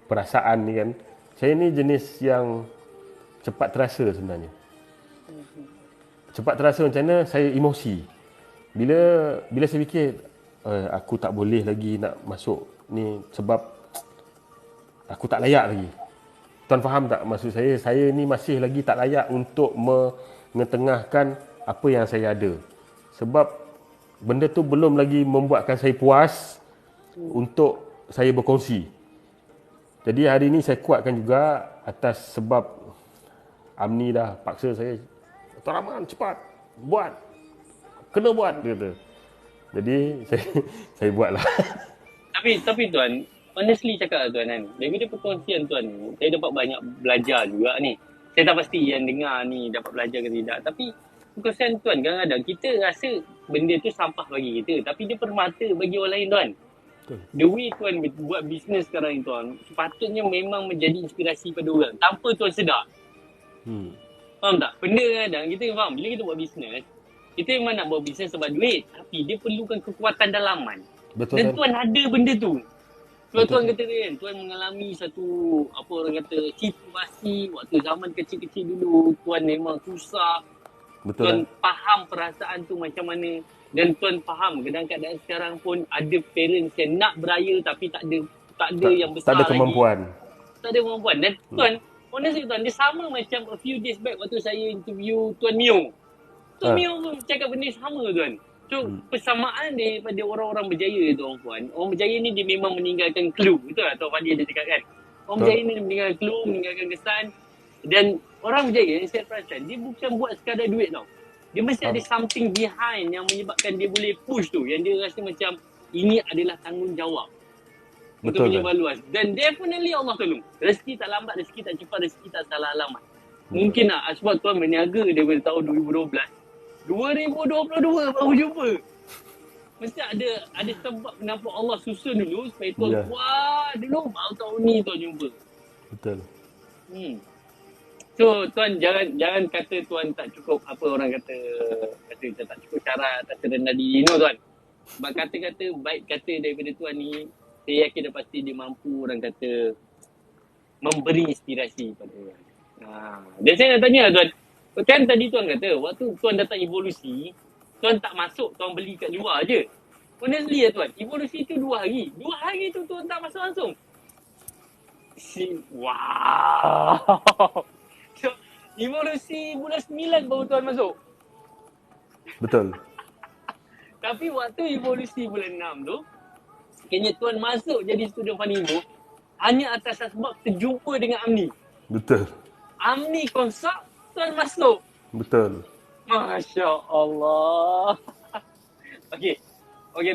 perasaan ni kan, saya ni jenis yang cepat terasa sebenarnya. Cepat terasa macam mana, saya emosi. Bila saya fikir aku tak boleh lagi nak masuk ni sebab aku tak layak lagi. Tuan faham tak maksud saya? Saya ni masih lagi tak layak untuk mengetengahkan apa yang saya ada. Sebab benda tu belum lagi membuatkan saya puas untuk saya berkongsi. Jadi hari ni saya kuatkan juga atas sebab Amni dah paksa saya. Tuan Rahman cepat buat. Kena buat dia kata. Jadi saya buatlah. Tapi tuan, honestly cakap tuan kan, daripada perkongsian tuan ni, saya dapat banyak belajar juga ni. Saya tak pasti yang dengar ni dapat belajar ke tidak. Tapi perkongsian tuan kadang-kadang kita rasa benda tu sampah bagi kita. Tapi dia permata bagi orang lain tuan. The way tuan buat bisnes sekarang ni tuan, sepatutnya memang menjadi inspirasi pada orang. Tanpa tuan sedar. Faham tak? Benda kadang kita faham, bila kita buat bisnes, kita memang nak buat bisnes sebab duit. Tapi dia perlukan kekuatan dalaman. Betul. Dan tuan ada benda tu. Tuan kata kan, tuan mengalami satu, apa orang kata, situasi waktu zaman kecil-kecil dulu. Tuan memang susah. Betul. Tuan faham perasaan tu macam mana. Dan tuan faham kadang-kadang sekarang pun ada parents yang nak beraya tapi tak ada yang besar lagi. Tak ada kemampuan. Tak ada kemampuan. Dan tuan, honestly tuan, dia sama macam a few days back waktu saya interview Tuan Mio. Tuan Mio pun cakap benda sama tuan. So, persamaan daripada orang-orang berjaya tu orang puan. Orang berjaya ni dia memang meninggalkan clue. Betul tak Tuan Fadi ada cakap kan? Orang berjaya ni dia meninggalkan clue, meninggalkan kesan. Dan orang berjaya yang saya perasan, dia bukan buat sekadar duit tau. Dia mesti ada something behind yang menyebabkan dia boleh push tu. Yang dia rasa macam ini adalah tanggungjawab. Untuk Betul, menyebar luas. Dan definitely Allah tolong. Rezeki tak lambat, rezeki tak cepat, rezeki tak salah alamat. Mungkin lah sebab Tuan berniaga daripada tahun 2012. 2022 baru jumpa. Mesti ada sebab kenapa Allah susun dulu supaya Tuan kuat dulu baru tahun ni Tuan jumpa. Betul. So Tuan jangan kata Tuan tak cukup apa orang kata kita tak cukup syarat, tak rendah diri Tuan. Sebab kata-kata baik kata daripada Tuan ni saya yakin dah pasti dia mampu orang kata memberi inspirasi pada orang. Dan saya nak tanya Tuan, kan tadi Tuan kata waktu Tuan datang evolusi, Tuan tak masuk, Tuan beli kat luar je. Honestly ya Tuan, evolusi tu 2 hari. 2 hari tu Tuan tak masuk langsung. Wow. So, evolusi bulan 9 baru Tuan masuk. Betul. Tapi waktu evolusi bulan 6 tu, kayaknya Tuan masuk jadi student Fanibo hanya atas sebab terjumpa dengan Amni. Betul. Amni konsep, Tuan masuk. Betul. Masya Allah. Okey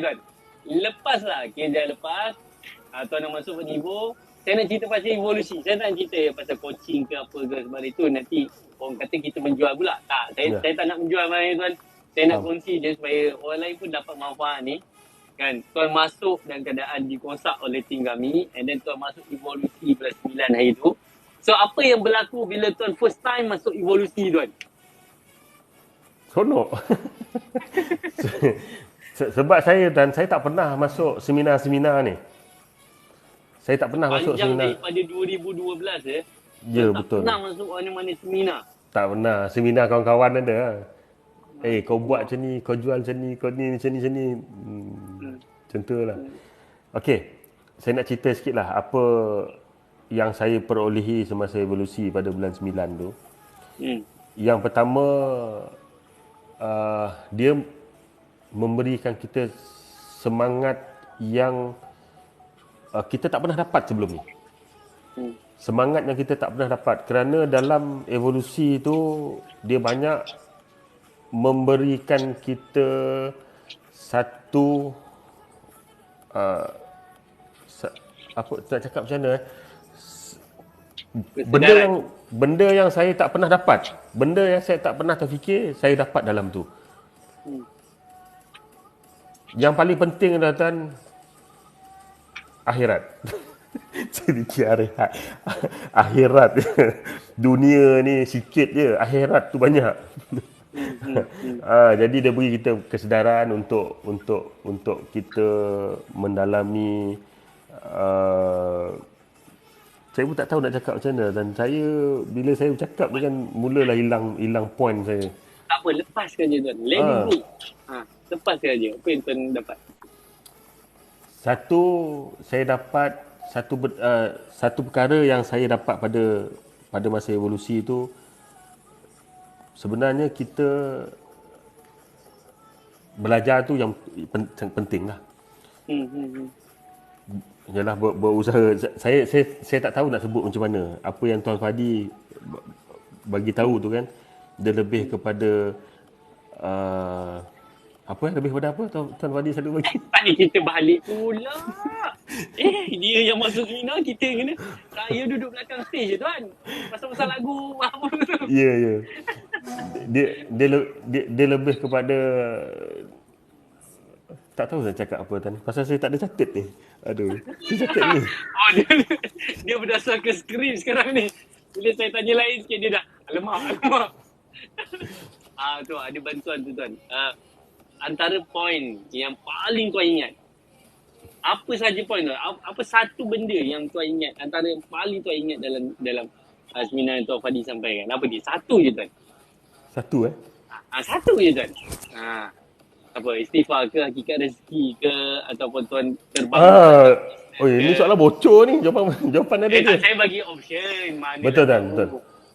Tuan. Lepaslah kerja lepas. Tuan nak masuk Fanibo. Saya nak cerita pasal evolusi. Saya tak nak cerita pasal coaching ke apa ke sebab itu. Nanti orang kata kita menjual pula. Tak, saya tak nak menjual mana Tuan. Saya nak kongsi je supaya orang lain pun dapat manfaat ni. Kan, Tuan masuk dalam keadaan dikonsult oleh tim kami and then Tuan masuk evolusi bulan 9 hari tu. So, apa yang berlaku bila Tuan first time masuk evolusi Tuan? Sonok. Sebab saya tak pernah masuk seminar-seminar ni. Saya tak pernah masuk seminar. Panjang daripada 2012 ya? Ya, tak betul. Tak pernah masuk mana-mana seminar? Tak pernah. Seminar kawan-kawan ada. Kau buat macam ni, kau jual macam ni, kau ni macam ni. Macam tu lah. Okey, saya nak cerita sikit lah apa yang saya perolehi semasa evolusi pada bulan 9 tu. Yang pertama, dia memberikan kita semangat yang kita tak pernah dapat sebelum ni. Semangat yang kita tak pernah dapat kerana dalam evolusi tu dia banyak memberikan kita satu apa nak cakap macam mana benda yang saya tak pernah dapat, benda yang saya tak pernah terfikir saya dapat dalam tu. Yang paling penting adalah Tuan, akhirat. Sedikit akhirat. Dunia ni sikit je, akhirat tu banyak. Jadi dia beri kita kesedaran untuk kita mendalami. Saya pun tak tahu nak cakap macam mana dan bila saya bercakap ni kan mulalah hilang point saya. Tak apa, lepaskan je Tuan. Let it go. Lepaskan je. Apa yang Tuan dapat? Satu, saya dapat satu perkara yang saya dapat pada masa evolusi itu, sebenarnya kita belajar tu yang penting lah. Yalah, berusaha. Saya tak tahu nak sebut macam mana. Apa yang Tuan Fadi bagi tahu tu kan, dia lebih kepada apa lebih kepada apa Tuan Fadi selalu bagi? Tadi kita balik pula. Dia yang masuk seminar, kita kena. Saya duduk belakang stage je Tuan. Pasal lagu apa tu. Ya. Dia lebih kepada, tak tahu saya cakap apa Tuan. Pasal saya tak ada catat ni. Aduh. Saya catat ni. Dia berdasarkan skrip sekarang ni. Bila saya tanya lain sikit dia dah alamak. Tu ada bantuan tu Tuan. Antara poin yang paling Tuan ingat. Apa saja poin Tuan? Apa satu benda yang Tuan ingat antara yang paling Tuan ingat dalam seminar yang Tuan Fadi sampaikan? Apa dia? Satu je Tuan. Satu Satu je Tuan. Apa istighfar ke, hakikat rezeki ke, ataupun Tuan terbang. Ini soalan bocor ni. Jawapan ada je. Saya bagi option. Betul Tuan,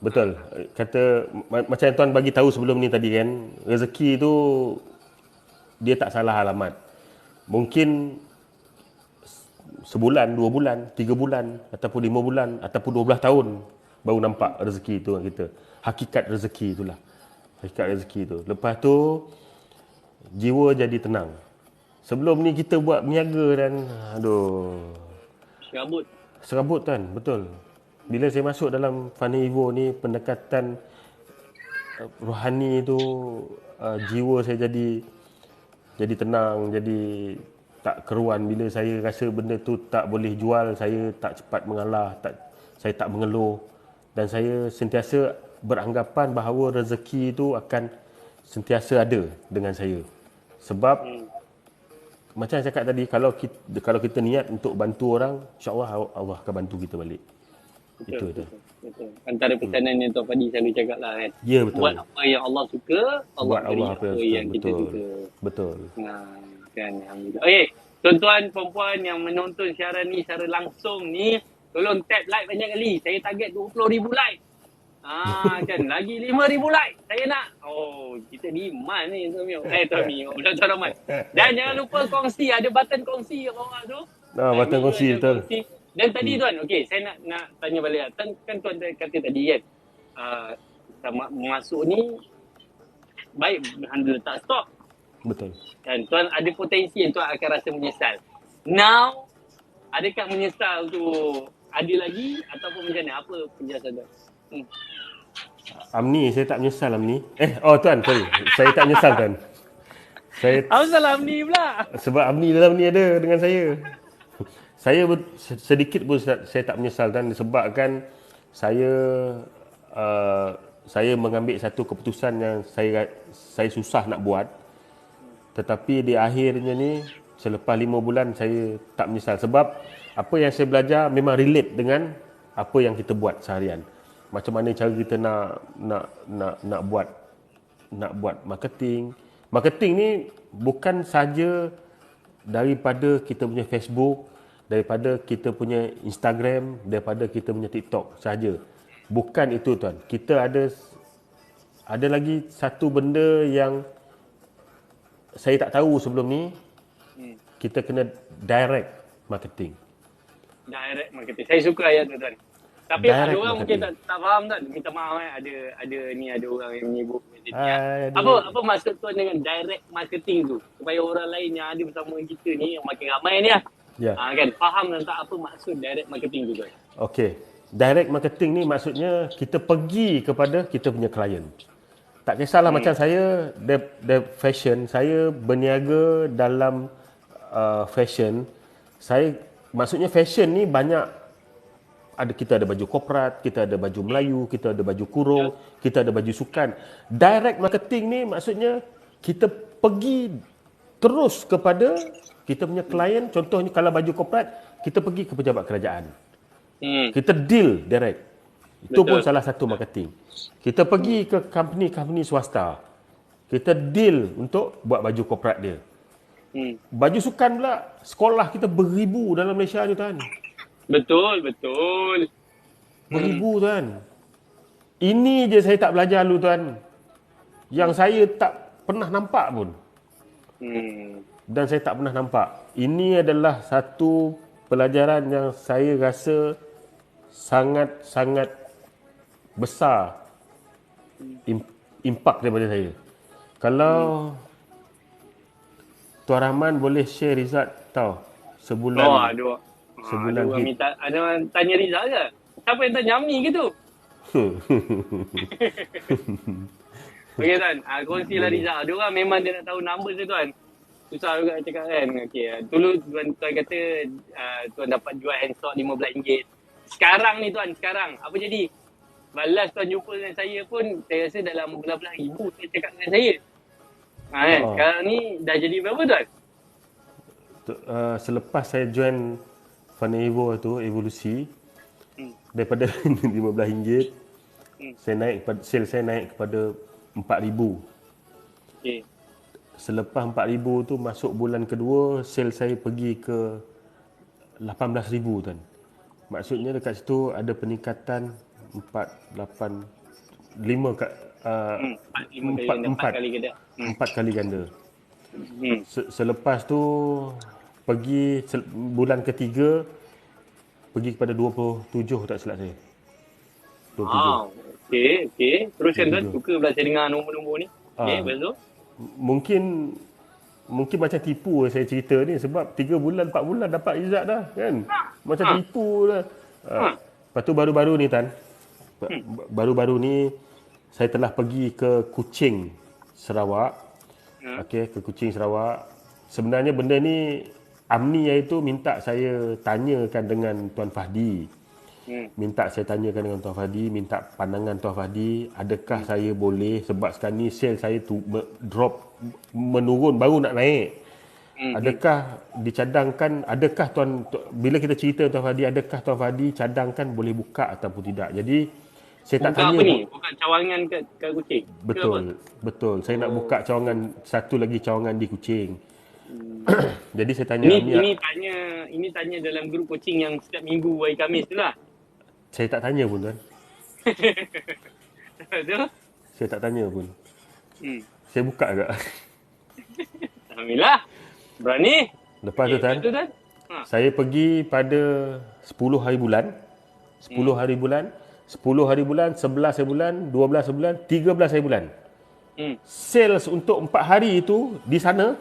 betul. Kata macam Tuan bagi tahu sebelum ni tadi kan, rezeki tu dia tak salah alamat. Mungkin sebulan, 2 bulan, 3 bulan, ataupun 5 bulan, ataupun 12 tahun baru nampak rezeki tu kan kita. Hakikat rezeki itulah. Hakikat rezeki tu. Lepas tu jiwa jadi tenang. Sebelum ni kita buat berniaga dan Serabut. serabut kan, betul. Bila saya masuk dalam Fani Evo ni, pendekatan rohani tu, jiwa saya jadi tenang, jadi tak keruan. Bila saya rasa benda tu tak boleh jual, saya tak cepat mengalah, saya tak mengeluh, dan saya sentiasa beranggapan bahawa rezeki itu akan sentiasa ada dengan saya. Sebab macam saya cakap tadi, kalau kita niat untuk bantu orang, insya-Allah Allah akan bantu kita balik. Itu tu. Betul. Antara pesanan yang Tuan Fadi selalu cakap lah kan. Ya, betul. Buat apa yang Allah suka, Allah Buat beri Allah apa apa yang kita betul. suka. Betul. Kan, alhamdulillah. Okey, tuan-tuan, puan-puan yang menonton siaran ni secara langsung ni, tolong tap like banyak kali. Saya target 20,000 like. Kan, lagi 5,000 like. Saya nak. Oh, kita demand ni Tuan Mio. Tuan Mio, Tuan Rahman. Dan jangan lupa kongsi, ada button kongsi kat bawah tu. Button kongsi, betul. Dan tadi tuan, okey, saya nak tanya balik lah. Kan tuan kata tadi kan, masuk ni baik handle letak stok. Betul. Kan tuan ada potensi yang tuan akan rasa menyesal. Now, adakah menyesal tu ada lagi ataupun macam mana? Apa penjelasan tuan? Amni, saya tak menyesal Amni. Tuan, sorry. Saya tak menyesal tuan. Apa salah ni pula? Sebab Amni dalam ni ada dengan saya. Saya sedikit pun saya tak menyesal tuan, disebabkan saya mengambil satu keputusan yang saya susah nak buat. Tetapi di akhirnya ni, selepas 5 bulan saya tak menyesal. Sebab apa yang saya belajar memang relate dengan apa yang kita buat seharian. Macam mana cara kita nak buat marketing. Marketing ni bukan saja daripada kita punya Facebook, daripada kita punya Instagram, daripada kita punya TikTok saja. Bukan itu tuan. Kita ada lagi satu benda yang saya tak tahu sebelum ni. Kita kena direct marketing. Direct marketing. Saya suka ayat tu tuan. Tapi Direct ada orang marketing. mungkin tak faham tuan. Minta maaf ada orang yang menyebut macam ni. Ada. Apa maksud tuan dengan direct marketing tu? Supaya orang lain yang ada bersama kita ni, yang makin ramai ni lah. Ya. Kan faham tentang apa maksud direct marketing tu tuan. Okey. Direct marketing ni maksudnya kita pergi kepada kita punya klien. Tak kisahlah macam saya, fashion, saya berniaga dalam fashion. Maksudnya fashion ni banyak. Kita ada baju korporat, kita ada baju Melayu, kita ada baju kurung, kita ada baju sukan. Direct marketing ni maksudnya kita pergi terus kepada kita punya klien. Contohnya kalau baju korporat, kita pergi ke pejabat kerajaan. Kita deal direct. Itu pun salah satu marketing. Kita pergi ke company swasta. Kita deal untuk buat baju korporat dia. Baju sukan pula, sekolah kita beribu dalam Malaysia ni tuan. Betul. Beribu tuan. Ini je saya tak belajar dulu tuan. Yang saya tak pernah nampak pun. Dan saya tak pernah nampak. Ini adalah satu pelajaran yang saya rasa sangat-sangat besar impak daripada saya. Kalau Tuan Rahman boleh share result tau sebulan. Sebulan ada orang ada orang tanya Rizal ke? Siapa yang tanya Amni ke tu? Okey tuan, kongsilah Rizal. Dia orang memang dia nak tahu number dia tuan. Susah juga cakap kan. Okey, dulu tuan kata tuan dapat jual handstock RM15. Sekarang ni tuan, apa jadi? Balas tuan jumpa dengan saya pun, saya rasa dalam belas-belas ribu dia cakap dengan saya. Kan? Sekarang ni dah jadi berapa tuan? Selepas saya join Fani Evo tu, evolusi, daripada RM15, sale saya naik kepada RM4,000. Okey. Selepas RM4,000 tu, masuk bulan kedua, sale saya pergi ke RM18,000 tuan. Maksudnya dekat situ ada peningkatan 4 kali ganda. Selepas tu pergi bulan ketiga pergi kepada 27 tak silap saya. 27. Okey. Teruskan tuan. 27. Suka pula saya dengar nombor-nombor ni. Okey, Ah. lepas tu? Mungkin macam tipu saya cerita ni sebab 3 bulan 4 bulan dapat result dah kan. Macam tipu lah. Lepas tu baru-baru ni Tan. Baru-baru ni saya telah pergi ke Kuching, Sarawak. Okey, ke Kuching, Sarawak. Sebenarnya benda ni Amni iaitu minta saya tanyakan dengan Tuan Fahdi. Minta saya tanyakan dengan Tuan Fahdi, minta pandangan Tuan Fahdi, adakah saya boleh, sebab sekarang ni sel saya tu drop, menurun, baru nak naik. Adakah dicadangkan, adakah bila kita cerita Tuan Fahdi, adakah Tuan Fahdi cadangkan boleh buka ataupun tidak. Jadi saya tak Buka tanya apa ni? Buka cawangan kat Kuching? Betul. Saya nak buka cawangan, satu lagi cawangan di Kuching. Jadi saya tanya Ini tanya dalam grup coaching yang setiap minggu hari Khamis tu lah. Saya tak tanya pun Tuan. Betul? Saya tak tanya pun. Saya buka agak. Alhamdulillah. Berani. Lepas tu Tan, saya pergi pada 10 hari bulan. 10 hari bulan, 10 hari bulan, 11 hari bulan, 12 hari bulan, 13 hari bulan. Sales untuk 4 hari itu di sana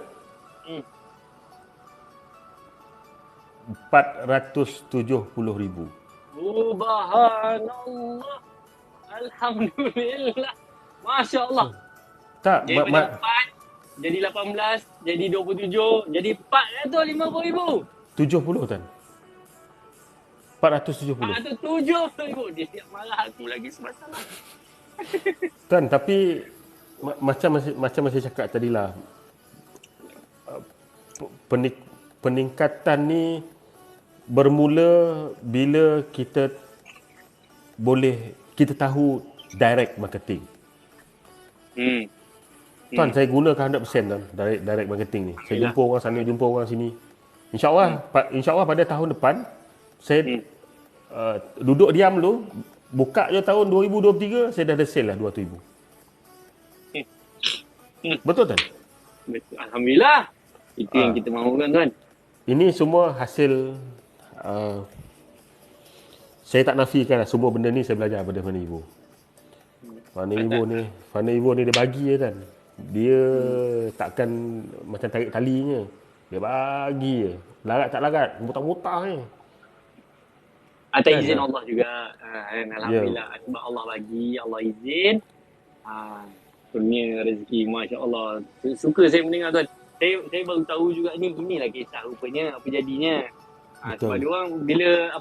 470,000. Subhanallah. Alhamdulillah. Masya Allah. Tak, Daripada 4, jadi 18, jadi 27, jadi 450,000. 70 Tan. 470. 470,000. Dia siap marah aku lagi semasalah. Tan, tapi macam saya cakap tadilah, peningkatan ni bermula bila kita tahu direct marketing. Tuan, saya gunakan 100% Tuan, direct marketing ni. Saya jumpa orang sana, jumpa orang sini. InsyaAllah pada tahun depan saya duduk diam dulu, buka je tahun 2023, saya dah ada sale lah 200,000. Betul Tuan? Betul. Alhamdulillah. Itu yang kita mahukan Tuan. Ini semua hasil saya tak nafikan lah, semua benda ni saya belajar daripada Fana Ivo. Fana Ivo ni dia bagi je kan. Dia takkan macam tarik talinya. Dia bagi je. Larat tak larat, mutah-mutah je. Atas izin Allah juga. Alhamdulillah. Sebab Allah bagi, Allah izin. Kurnia rezeki, Masya Allah. Suka saya mendengar Tuan. Saya baru tahu juga inilah kisah rupanya, apa jadinya. Sebab dia orang bila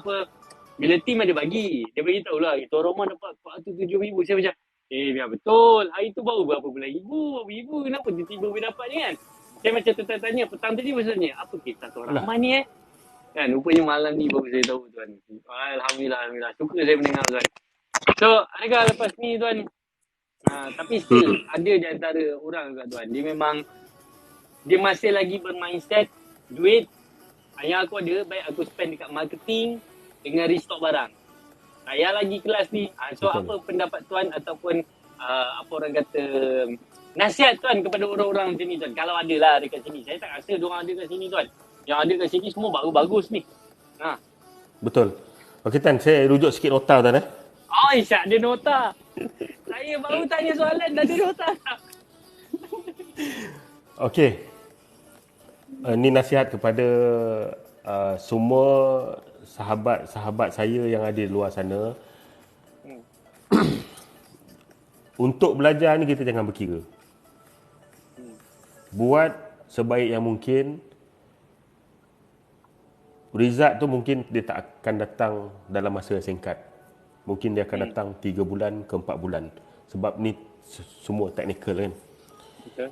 tim ada bagi, dia bagi tahulah Tuan Roman dapat 407,000. Saya macam, biar betul. Hari tu baru berapa belas ribu, kenapa tiba-tiba boleh dapat ni kan? Saya macam tertanya, petang tadi maksudnya, apa kisah Tuan Rahman ni kan, rupanya malam ni baru saya tahu Tuan. Alhamdulillah. Suka saya mendengar Tuan. So, adakah lepas ni Tuan, tapi still ada di antara orang juga Tuan, dia masih lagi bermindset duit yang aku ada, baik aku spend dekat marketing dengan restock barang. Saya lagi kelas ni. So apa pendapat Tuan ataupun apa orang kata nasihat Tuan kepada orang-orang macam ni Tuan? Kalau ada lah dekat sini. Saya tak rasa diorang ada kat sini Tuan. Yang ada kat sini semua bagus-bagus ni. Betul. Okey Tan, saya rujuk sikit nota Tan Isyak ada nota. Saya baru tanya soalan dah ada nota. Okey. Ini nasihat kepada semua sahabat-sahabat saya yang ada di luar sana. Untuk belajar ni kita jangan berkira. Buat sebaik yang mungkin. Result tu mungkin dia tak akan datang dalam masa yang singkat. Mungkin dia akan datang 3 bulan ke 4 bulan. Sebab ni semua teknikal kan. Betul.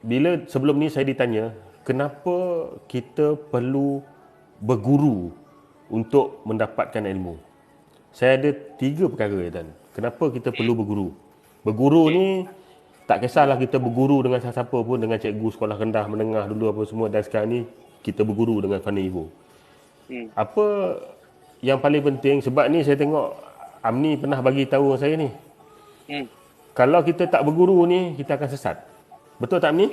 Bila sebelum ni saya ditanya, kenapa kita perlu berguru untuk mendapatkan ilmu? Saya ada 3 perkara Dan. Kenapa kita perlu berguru? Berguru ni tak kisahlah kita berguru dengan siapa pun, dengan cikgu sekolah rendah, menengah dulu apa semua, dan sekarang ni kita berguru dengan Fana Ivo. Apa yang paling penting, sebab ni saya tengok Amni pernah bagi tahu saya ni. kalau kita tak berguru ni, kita akan sesat. Betul tak ni?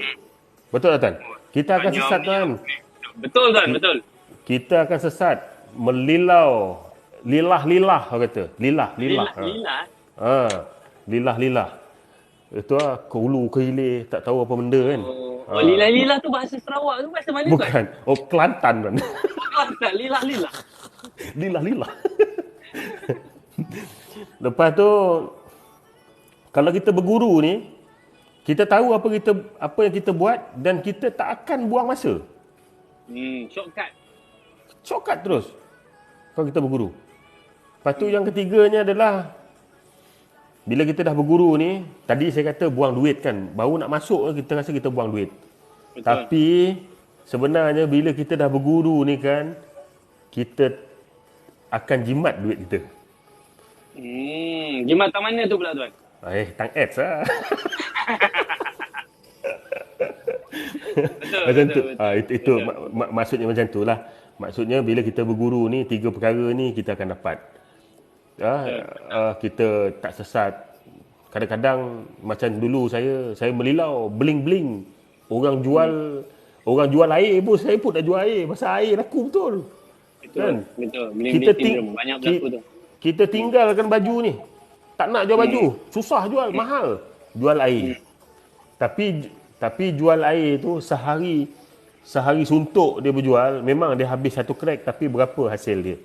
Betul tak Tan? Kita akan sesat Tuan. Betul Tuan, betul. Kita akan sesat, melilau, lilah orang kata. Lilah. Lila. Lilah. Itu lah, ke hulu ke hilir, tak tahu apa benda kan. Oh, lila tu bahasa Sarawak tu bahasa mana Tuan? Bukan. Oh, Kelantan Tuan. Kelantan, lila. Lilah. Lepas tu, kalau kita berguru ni, kita tahu apa yang kita buat dan kita tak akan buang masa. Shortcut terus kalau kita berguru. Lepas tu yang ketiganya adalah bila kita dah berguru ni, tadi saya kata buang duit kan. Baru nak masuk kita rasa kita buang duit. Betul. Tapi sebenarnya bila kita dah berguru ni kan, kita akan jimat duit kita. Jimatan mana tu pula Tuan? Tang ads lah. Betul. Macam tu. Itu maksudnya macam tu lah. Maksudnya bila kita berguru ni, 3 perkara ni kita akan dapat. Kita tak sesat. Kadang-kadang macam dulu saya melilau, bling-bling. Orang jual air pun, saya pun dah jual air. Pasal air laku betul. Kan? Betul. Banyak berlaku tu. Kita tinggalkan baju ni. Tak nak jual baju. Susah jual, mahal. Jual air. Tapi jual air tu sehari suntuk dia berjual, memang dia habis 1 krek, tapi berapa hasil dia?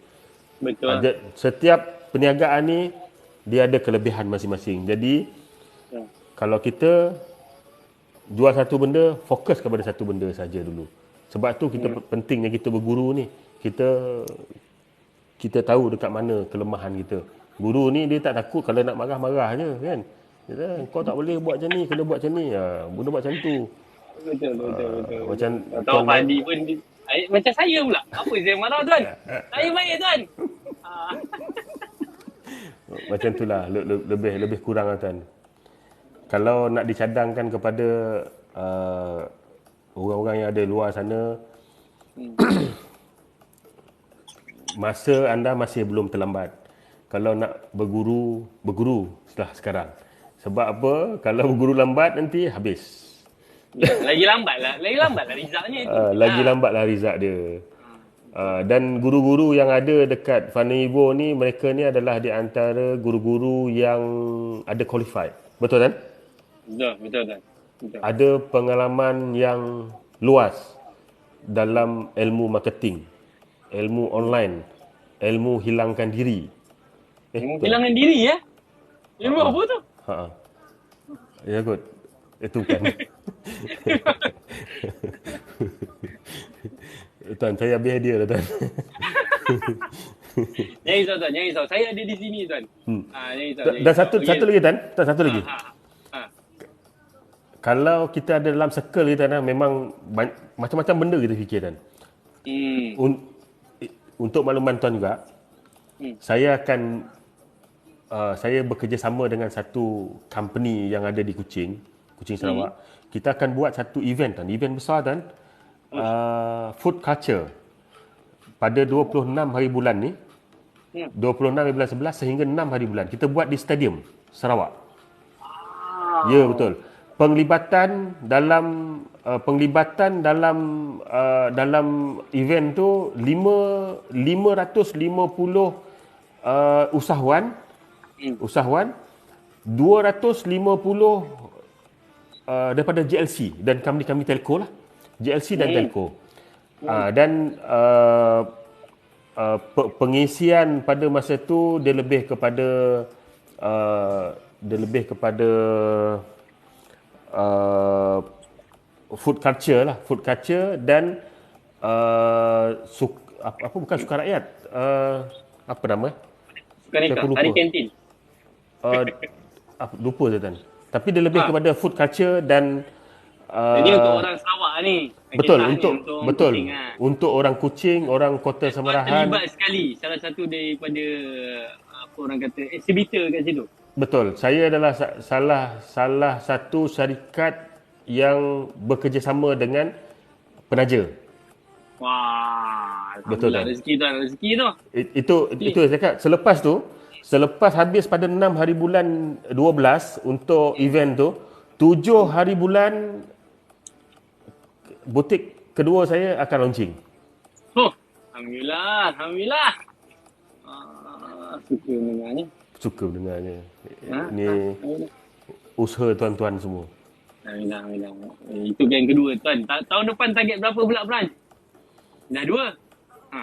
Betul. Setiap perniagaan ni dia ada kelebihan masing-masing. Jadi kalau kita jual satu benda, fokus kepada satu benda saja dulu. Sebab tu pentingnya kita berguru ni. Kita tahu dekat mana kelemahan kita. Guru ni dia tak takut kalau nak marah-marah je kan. Dia kau tak boleh buat macam ni, kena buat macam ni. Benda buat macam tu. Betul. Macam Tahu Fandi pun macam saya pula. Apa saya marah Tuan? Saya baik Tuan. Macam itulah lebih kurang lah Tuan. Kalau nak dicadangkan kepada orang-orang yang ada luar sana, masa anda masih belum terlambat. Kalau nak berguru setelah sekarang. Sebab apa? Kalau berguru lambat nanti habis. Lagi lambat lah result-nya itu. Lagi lambatlah result dia. Dan guru-guru yang ada dekat Fanivo ni, mereka ni adalah di antara guru-guru yang ada qualified. Betul kan? Betul. Ada pengalaman yang luas dalam ilmu marketing, ilmu online, ilmu hilangkan diri. Hilangkan diri ya? Ilmu apa tu? Ya kot. Itu kan. Tuan, saya habis hadiah dah Tuan. Jangan risau. Saya ada di sini Tuan. Dan satu lagi Tuan. Satu lagi. Kalau kita ada dalam circle kita memang macam-macam benda kita fikir Tuan. Untuk makluman Tuan juga, saya bekerjasama dengan satu company yang ada di Kuching Sarawak. Kita akan buat satu event besar Tuan. Food culture pada 26 hari bulan ni. 26 hari bulan 11 sehingga 6 hari bulan. Kita buat di Stadium Sarawak. Ya betul. Penglibatan dalam event tu 550 usahawan 250 daripada JLC dan kami telco lah. JLC dan telco. Dan pengisian pada masa tu dia lebih kepada food culture dan bukan suka rakyat. Apa nama? Hari kantin. Lupa je Tuan. Tapi dia lebih kepada food culture dan jadi untuk orang Sarawak ni. Betul, untuk orang Kuching, orang Kota Samarahan. Terlibat sekali salah satu daripada apa orang kata exhibitor kat situ. Betul. Saya adalah salah satu syarikat yang bekerjasama dengan penaja. Wah, betul kan? Rezeki tu. Itu saya cakap. Selepas tu Selepas habis pada 6 hari bulan 12 untuk event tu, 7 hari bulan butik kedua saya akan launching. Oh, Alhamdulillah, Alhamdulillah. Suka mendengarnya. Suka dengarnya. Ha? Ni Alhamdulillah. usaha tuan-tuan semua. Alhamdulillah, Alhamdulillah. Itu gang kedua tuan. Tahun depan target berapa pula branch? Dah 2.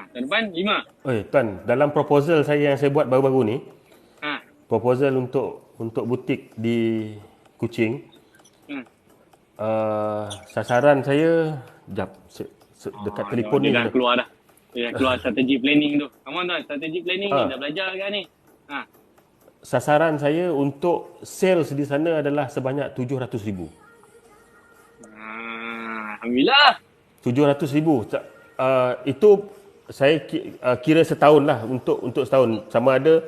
Tahun depan 5. Tuan, dalam proposal saya yang saya buat baru-baru ni, Ha. proposal untuk butik di Kuching, Hmm. sasaran saya dekat telefon dia ni. dah keluar dah. Dia dah keluar strategi planning tu. Come on tuan, strategi planning ni dah belajar kan ni? Sasaran saya untuk sales di sana adalah sebanyak 700,000. Alhamdulillah. 700,000. Itu saya kira setahun lah, untuk setahun. Sama ada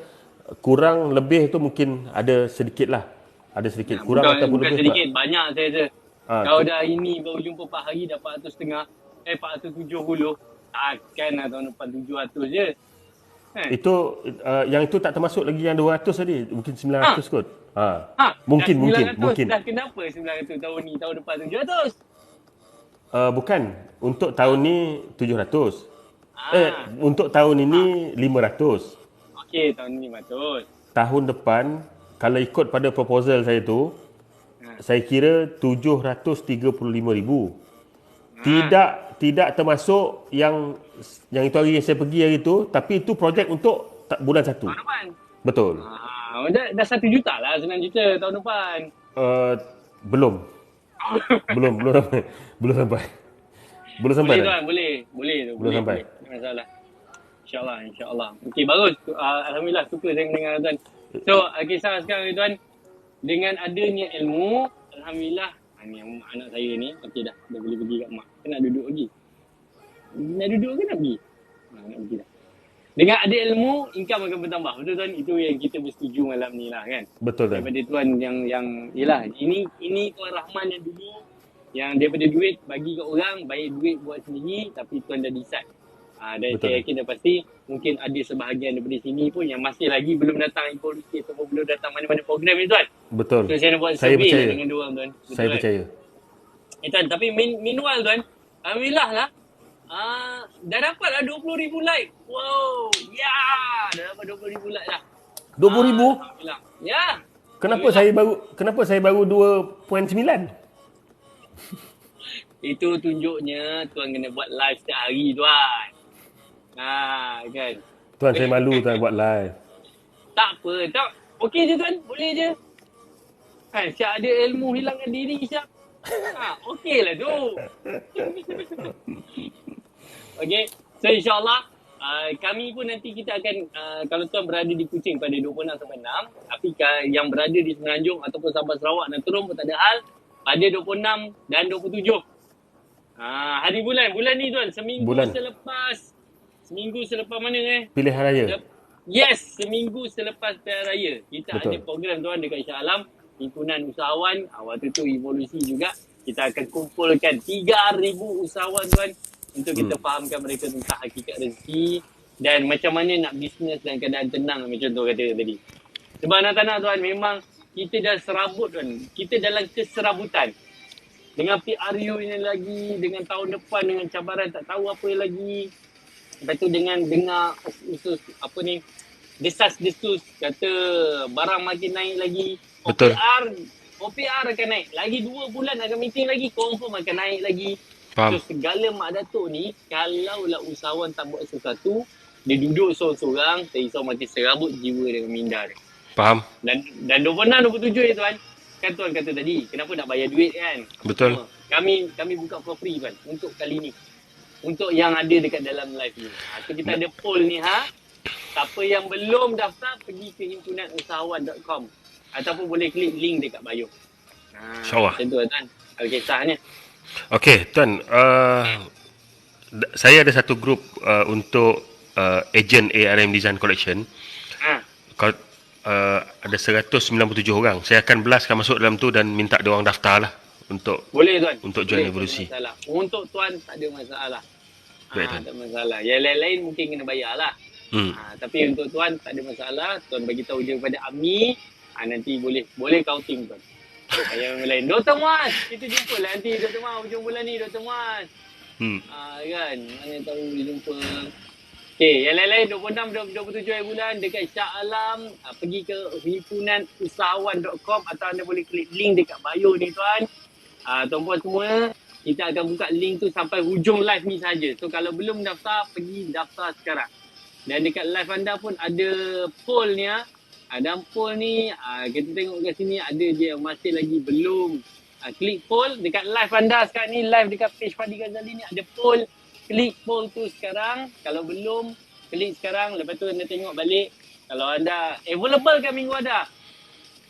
kurang lebih tu mungkin ada sedikit lah. Ada sedikit kurang ataupun bukan lebih. sedikit, banyak saya rasa. Kalau dah ini baru jumpa 4 hari dah 400 470, takkan lah tahun depan 700 je. Itu yang itu tak termasuk lagi yang 200 tadi, mungkin 900 kot. Mungkin. Dah kenapa 900 tahun ni, tahun depan 700? Bukan, untuk tahun ni 700. Untuk tahun ini 500. Okey, tahun ni 500. Tahun depan kalau ikut pada proposal saya tu, saya kira 735,000. Tidak termasuk yang itu hari yang saya pergi hari tu, tapi itu projek untuk bulan 1. Tahun depan. Betul. Dah 1 juta lah, 9 juta tahun depan. Belum sampai. Belum sampai. Boleh tuan, boleh tu. Belum sampai. Tak masalah. InsyaAllah. Okey, bagus. Alhamdulillah, suka saya mendengar tuan. So, kisah sekarang ni tuan, dengan adanya ilmu, Alhamdulillah, ni anak saya ni, okey dah boleh pergi kat mak. Kita nak duduk lagi. Nak duduk ke nak pergi? Nak pergi dah. Dengan ada ilmu, income akan bertambah. Betul tuan? Itu yang kita bersetuju malam ni lah kan. Betul tuan. Daripada tuan yang yelah, ini Tuan Rahman yang dulu, yang daripada duit bagi kat orang, bayar duit buat sendiri, tapi tuan dah decide. Dan saya yakin dah pasti mungkin ada sebahagian daripada sini pun yang masih lagi belum datang evolusi ataupun belum datang mana-mana program ni tuan. Betul. So saya nak buat Saya survey percaya. dengan diorang tuan. Betul, Saya percaya. Tuan, tapi meanwhile tuan, alhamdulillah lah, dah dapat lah 20,000 like. Wow, dah dapat 20,000 like lah. 20,000? Alhamdulillah. Ya. Kenapa saya baru 2.9? Itu tunjuknya tuan kena buat live setiap hari tuan. Kan. Tuan, saya malu tuan buat live. Tak apa, tak. Okey je tuan, boleh je. Kan, Syak ada ilmu hilangkan diri Syak. Okey lah tu. Okey, so insyaAllah kami pun nanti kita akan, kalau tuan berada di Kuching pada 26 sampai 6, tapi yang berada di Semenanjung ataupun Sabah Sarawak dan Terong pun tak ada hal, pada 26 dan 27. Hari bulan ni tuan, seminggu selepas mana Pilihan raya. Yes, seminggu selepas pilihan raya. Kita Betul. ada program tuan dekat Shah Alam, himpunan usahawan, waktu tu evolusi juga. Kita akan kumpulkan 3,000 usahawan tuan untuk kita fahamkan mereka tentang hakikat rezeki dan macam mana nak bisnes dalam keadaan tenang macam tu kata tadi. Sebab nak tak nak tuan, memang kita dah serabut tuan. Kita dalam keserabutan. Dengan PRU ini lagi, dengan tahun depan dengan cabaran tak tahu apa lagi. Lepas tu dengan dengar usus desas-desus kata barang makin naik lagi. Betul. OPR akan naik. Lagi 2 bulan akan meeting lagi, confirm akan naik lagi. Faham. So segala mak datuk ni, kalaulah usahawan tak buat sesuatu, dia duduk seorang-seorang, saya risau mati serabut jiwa dengan minda dia. Faham. Dan 26, 27 tuan, kan tuan kata tadi, kenapa nak bayar duit kan? Betul. Kami buka for free tuan, untuk kali ni. Untuk yang ada dekat dalam live ni. So kita ada poll ni siapa yang belum daftar, pergi ke himpunanusahawan.com ataupun boleh klik link dekat bio. InsyaAllah. Macam tu tuan, kisahnya. Okey, tuan. Saya ada satu grup untuk agent ARM Design Collection. Ada 197 orang. Saya akan belaskan masuk dalam tu dan minta dia orang daftar lah untuk Boleh tuan. Untuk join evolusi. Tak ada masalah. Untuk tuan tak ada masalah. Baik, tuan. Tak ada masalah. Yang lain-lain mungkin kena bayar lah. Tapi untuk tuan tak ada masalah. Tuan bagi tahu je kepada Ami. Nanti boleh counting tuan. Yang lain. Dr. Muaz, kita jumpa lah nanti Dr. Muaz hujung bulan ni Dr. Muaz. Kan, mana tahu jumpa. Okay, yang lain-lain 26, 27 hari bulan dekat Shah Alam. Pergi ke himpunanusahawan.com atau anda boleh klik link dekat bio ni tuan. Tuan-puan semua, kita akan buka link tu sampai hujung live ni saja. So kalau belum daftar, pergi daftar sekarang. Dan dekat live anda pun ada poll ni. Ada poll ni, kita tengok kat sini ada je yang masih lagi belum. Klik poll dekat live anda sekarang ni, live dekat page Fadi Ghazali ni ada poll. Klik poll tu sekarang. Kalau belum, klik sekarang. Lepas tu anda tengok balik. Kalau anda available kan minggu ada.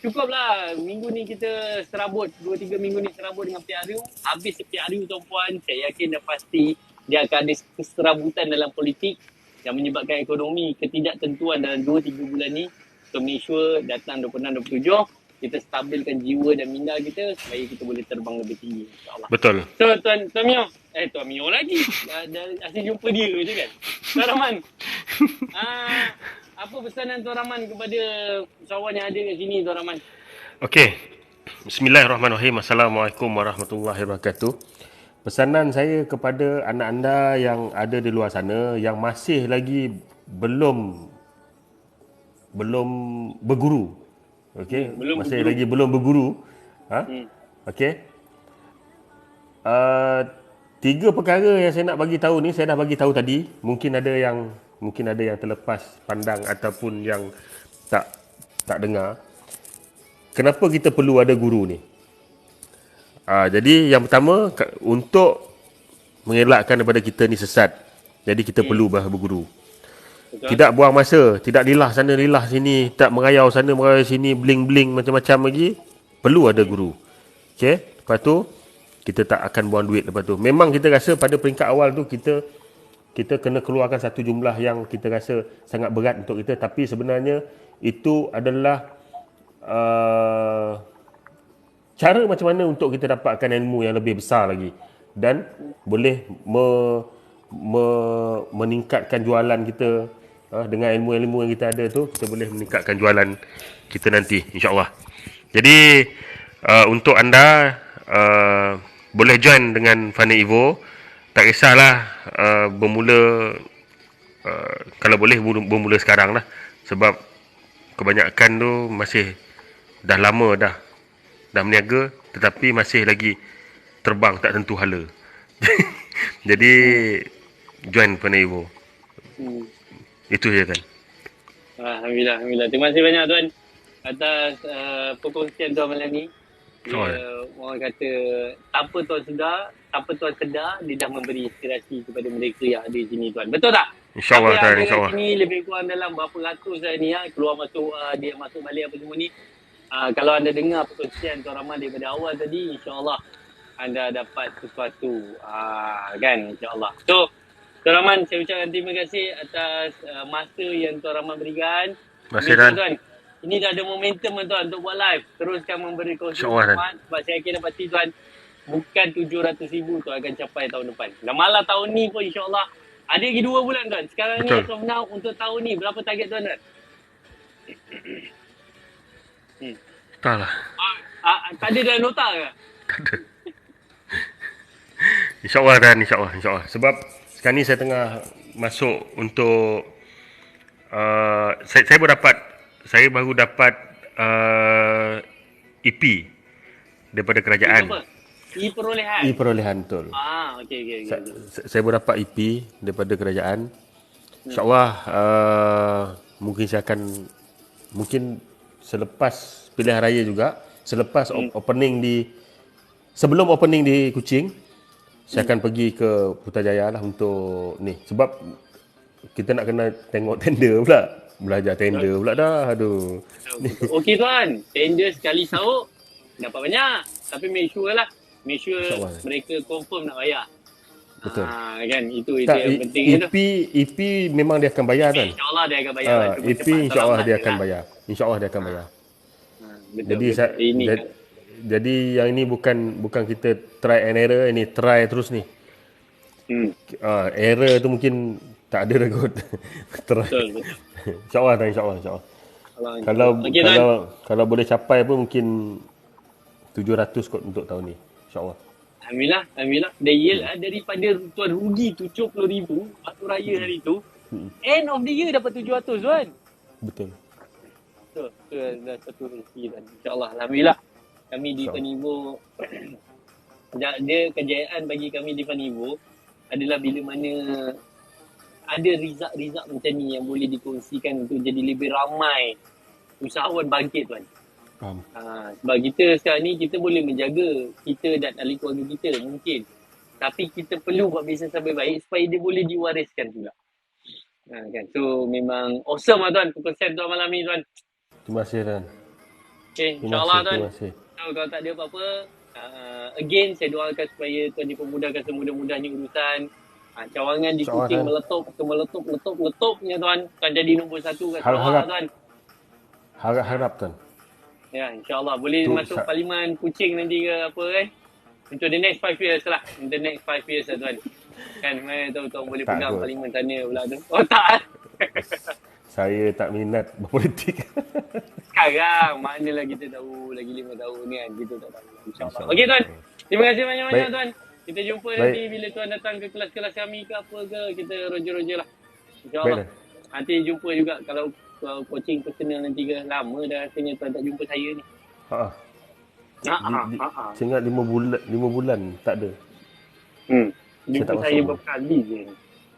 Cukuplah. Minggu ni kita serabut. 2-3 minggu ni serabut dengan PRU. Habis PRU tuan-puan, saya yakin dan pasti dia akan ada keserabutan dalam politik yang menyebabkan ekonomi ketidaktentuan dalam 2-3 bulan ni. So make sure datang 26-27. Kita stabilkan jiwa dan minda kita supaya kita boleh terbang lebih tinggi, insyaAllah. Betul. So Tuan Mio, Tuan Mio lagi. Asyik jumpa dia je kan. Tuan Rahman. Apa pesanan Tuan Rahman kepada usahawan yang ada kat sini, Tuan Rahman? Okey. Bismillahirrahmanirrahim. Assalamualaikum warahmatullahi wabarakatuh. Pesanan saya kepada anak anda yang ada di luar sana yang masih lagi belum berguru. Okey, masih lagi belum berguru. Okey. 3 perkara yang saya nak bagi tahu ni saya dah bagi tahu tadi. Mungkin ada yang terlepas pandang ataupun yang tak dengar. Kenapa kita perlu ada guru ni? Jadi yang pertama, untuk mengelakkan daripada kita ni sesat. Jadi kita perlu berguru. Betul. Tidak buang masa, tidak lilah sana lilah sini, tak merayau sana merayau sini, bling-bling macam-macam lagi. Perlu ada guru. Okey, lepas tu kita tak akan buang duit lepas tu. Memang kita rasa pada peringkat awal tu kita kena keluarkan satu jumlah yang kita rasa sangat berat untuk kita, tapi sebenarnya itu adalah cara macam mana untuk kita dapatkan ilmu yang lebih besar lagi dan boleh meningkatkan jualan kita. Dengan ilmu-ilmu yang kita ada tu, kita boleh meningkatkan jualan kita nanti, insyaAllah. Jadi untuk anda boleh join dengan Fani Evo. Tak kisahlah bermula, kalau boleh bermula sekarang lah. Sebab kebanyakan tu masih dah lama dah berniaga, tetapi masih lagi terbang tak tentu hala. Jadi join Fani Evo. Itu je kan. Alhamdulillah. Terima kasih banyak tuan atas perkongsian tuan malam ni. Orang kata tanpa tuan sedar, dia dah memberi inspirasi kepada mereka yang ada di sini tuan. Betul tak? InsyaAllah tuan, insyaAllah. Sini lebih kurang dalam berapa ratus ni keluar masuk, dia masuk balik apa semua ni. Kalau anda dengar perkongsian Tuan Rahman daripada awal tadi, insyaAllah anda dapat sesuatu. Kan, insyaAllah. So Tuan Rahman, saya ucapkan terima kasih atas masa yang Tuan Rahman berikan. Terima kasih tuan. Ini dah ada momentum tuan untuk buat live. Teruskan memberi kongsi Rahman. Sebab saya yakin pasti tuan, bukan 700,000 tuan akan capai tahun depan. Dah malah tahun ni pun insyaAllah. Ada lagi 2 bulan tuan. Sekarang ni as of now untuk tahun ni, berapa target tuan tuan? Tak lah. Tak ada dalam nota ke? Tak ada. InsyaAllah dan insyaAllah. Sebab sekarang ni saya tengah masuk untuk saya baru dapat EP daripada kerajaan. Apa? E-perolehan. E-perolehan betul. Okey. Saya baru dapat EP daripada kerajaan. InsyaAllah mungkin saya akan selepas pilihan raya juga, selepas sebelum opening di Kuching, saya akan pergi ke Putrajaya lah untuk ni. Sebab kita nak kena tengok tender pula. Belajar tender pula dah. Aduh. Okey tuan. Tender sekali sahut dapat banyak. Tapi make sure mereka confirm nak bayar. Betul. Kan itu yang penting. EP memang dia akan bayar kan? InsyaAllah dia akan bayar. EP insyaAllah dia akan bayar. InsyaAllah dia akan bayar. Betul. Jadi yang ini bukan kita try and error, ini try terus ni. Error tu mungkin Tak ada dah kot. Try. Betul, betul. InsyaAllah tuan, insyaAllah. Kalau Okey tuan. kalau boleh capai pun mungkin 700 kot untuk tahun ni. InsyaAllah. Alhamdulillah. Dan yelah daripada tuan rugi 70,000 waktu raya hari tu, end of the year dapat 700 tuan. Betul. Betul. Itu dah satu rezeki tuan. InsyaAllah. Alhamdulillah. Kami di InsyaAllah. Penivo, dia kejayaan bagi kami di Penivo adalah bila mana ada rizak-rizak macam ni yang boleh dikongsikan untuk jadi lebih ramai usahawan bangkit tuan. Faham. Sebab kita sekarang ni kita boleh menjaga kita dan ahli keluarga kita mungkin. Tapi kita perlu buat bisnes sampai baik supaya dia boleh diwariskan pula. Kan? So memang awesome lah tuan perkongsian tuan malam ni tuan. Terima kasih tuan. Okay, Terima insyaAllah kasih. tuan. Terima kasih. Kalau tak ada apa-apa, again saya doakan supaya tuan dipermudahkan semudah-mudahnya urusan. Cawangan di InsyaAllah, Kuching tuan. meletupnya tuan. Tuan jadi nombor 1 kat Harap- Sarawak tuan. Harap tuan. Ya, insyaAllah. Boleh Tu, masuk Parlimen Kuching nanti ke apa kan. Untuk the next 5 years lah. In the next 5 years lah tuan. Kan, mana tahu tuan boleh Tak pegang kot. Parlimen sana pula tu. Oh tak. Saya tak minat berpolitik. Sekarang, manalah kita tahu lagi 5 tahun ni kan. Kita tak tahu. InsyaAllah. InsyaAllah. Okey tuan. Terima kasih banyak-banyak Baik. tuan. Kita jumpa Baik. nanti bila tuan datang ke kelas-kelas kami ke apa ke. Kita roja-roja lah. InsyaAllah. Baik, Nanti jumpa juga kalau coaching personal nanti ke. Lama dah rasanya tuan tak jumpa saya ni. Ha. Ha. Saya ingat 5 bulan tak ada. Jumpa tak saya masuk. berkali je.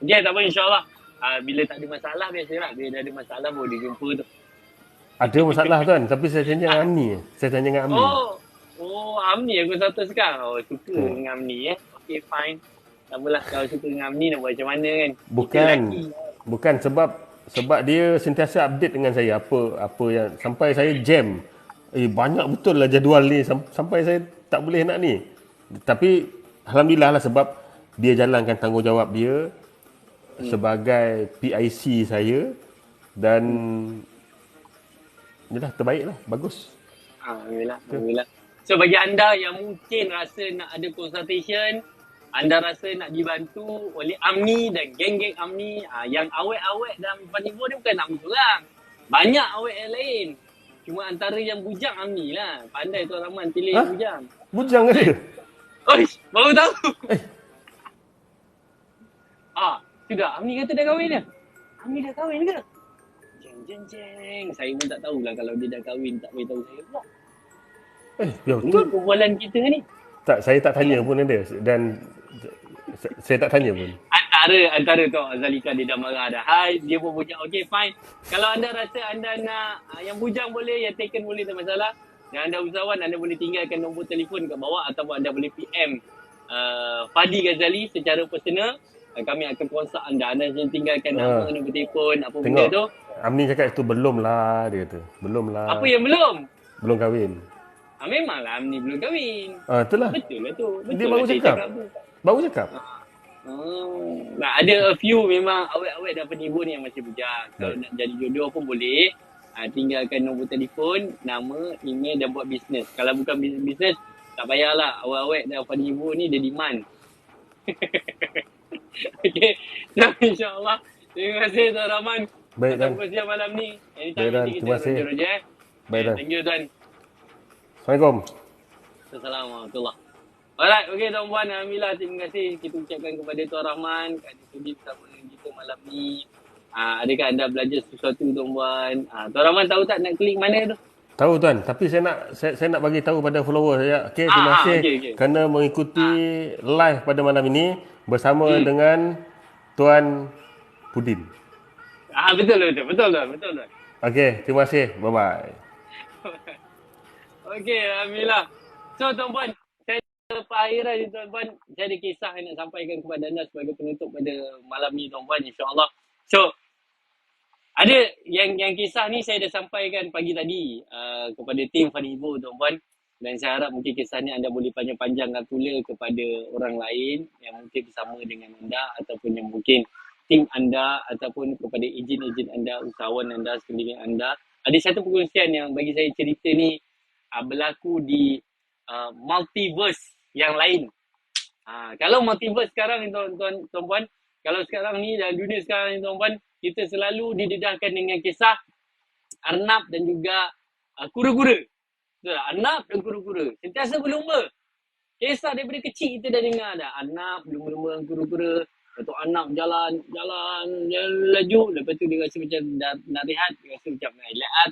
Okay, tak apa insyaAllah. Bila tak ada masalah biasalah. Bila dah ada masalah baru dia jumpa tu. Ada masalah tuan, tapi saya tanya dengan Amni. Saya tanya dengan Amni. Oh, Amni aku satu sekarang. Oh, suka dengan Amni Okay, fine. Tak apalah kalau suka dengan Amni nak buat macam mana kan. Bukan sebab dia sentiasa update dengan saya apa yang sampai saya jam. Banyak betul lah jadual ni sampai saya tak boleh nak ni. Tapi alhamdulillah lah sebab dia jalankan tanggungjawab dia sebagai PIC saya dan yalah terbaik lah, bagus. Alhamdulillah. So bagi anda yang mungkin rasa nak ada consultation, anda rasa nak dibantu oleh Amni dan geng-geng Amni, yang awet-awet dalam Penivo ni bukan Amni seorang. Banyak awet yang lain. Cuma antara yang bujang Amni lah. Pandai Tuan Rahman pilih yang bujang. Bujang ke dia? Oish, baru tahu. Sudah. Amni kata dah kahwin dah. Amni dah kahwin ke? Jeng. Saya pun tak tahulah kalau dia dah kahwin, tak beritahu saya pula. Ya Ini betul. perbualan kita ni. Tak, saya tak tanya pun dia dan saya tak tanya pun. Antara tu Zalika dia dah marah dah. Hai, dia pun bujang. Okay, fine. Kalau anda rasa anda nak yang bujang boleh, yang taken boleh, tak masalah. Dan anda usahawan, anda boleh tinggalkan nombor telefon kat bawah ataupun anda boleh PM Fadi Ghazali secara personal. Kami akan kontak anda. Anda jangan tinggalkan nama, nombor telefon, apa benda tu. Amni cakap itu belum lah, dia kata. Belum lah. Apa yang belum? Belum kahwin. Memanglah Amni belum kahwin. Itulah. Betul lah tu. Betul Dia baru lah saya cakap. tu. Baru cakap. Nah, ada a few memang awet-awet dan Penivo ni yang masih bujang. Kalau nak jadi jodoh pun boleh. Tinggalkan nombor telefon, nama, email dan buat bisnes. Kalau bukan bisnes, tak payahlah. Awet-awet dan Penivo ni dia demand. Okay. So, insyaAllah. Terima kasih Tuan Rahman. Baik, Dan. Atas perkongsian malam ni. Baik, Dan. Terima kasih. Baik, Dan. Thank you, Tuan. Assalamualaikum. Assalamualaikum warahmatullahi. Alright, okay tuan-puan. Alhamdulillah, terima kasih kita ucapkan kepada Tuan Rahman kat sudi bersama dengan kita malam ni. Adakah anda belajar sesuatu tuan-puan? Tuan Rahman tahu tak nak klik mana tu? Tahu tuan, tapi saya nak bagi tahu pada follower saya. Okey, terima kasih okay. kerana mengikuti live pada malam ini bersama dengan Tuan Pudin. Betul tuan. Okey, terima kasih. Bye bye. Okey, alhamdulillah. So tuan-puan, saya perakhiran ni tuan-puan, saya ada kisah yang nak sampaikan kepada anda sebagai penutup pada malam ni tuan-puan, insya-Allah. So ada yang kisah ni saya dah sampaikan pagi tadi kepada tim Penivo tuan-puan, dan saya harap mungkin kisah ni anda boleh panjang-panjangkan pula kepada orang lain yang mungkin bersama dengan anda ataupun yang mungkin tim anda ataupun kepada ejen-ejen anda, usahawan anda, sekeliling anda. Ada satu perkongsian yang bagi saya cerita ni berlaku di multiverse yang lain. Kalau multiverse sekarang ni tuan-puan, Kalau sekarang ni dalam dunia sekarang ni tuan-puan, kita selalu didedahkan dengan kisah arnab dan juga kura-kura. Betul tak? Arnab dan kura-kura. Sentiasa berlumba. Kisah daripada kecil kita dah dengar dah. Arnab berlumba-lumba dengan kura-kura. Lepas tu arnab jalan laju. Lepas tu dia rasa macam nak rehat. Dia rasa macam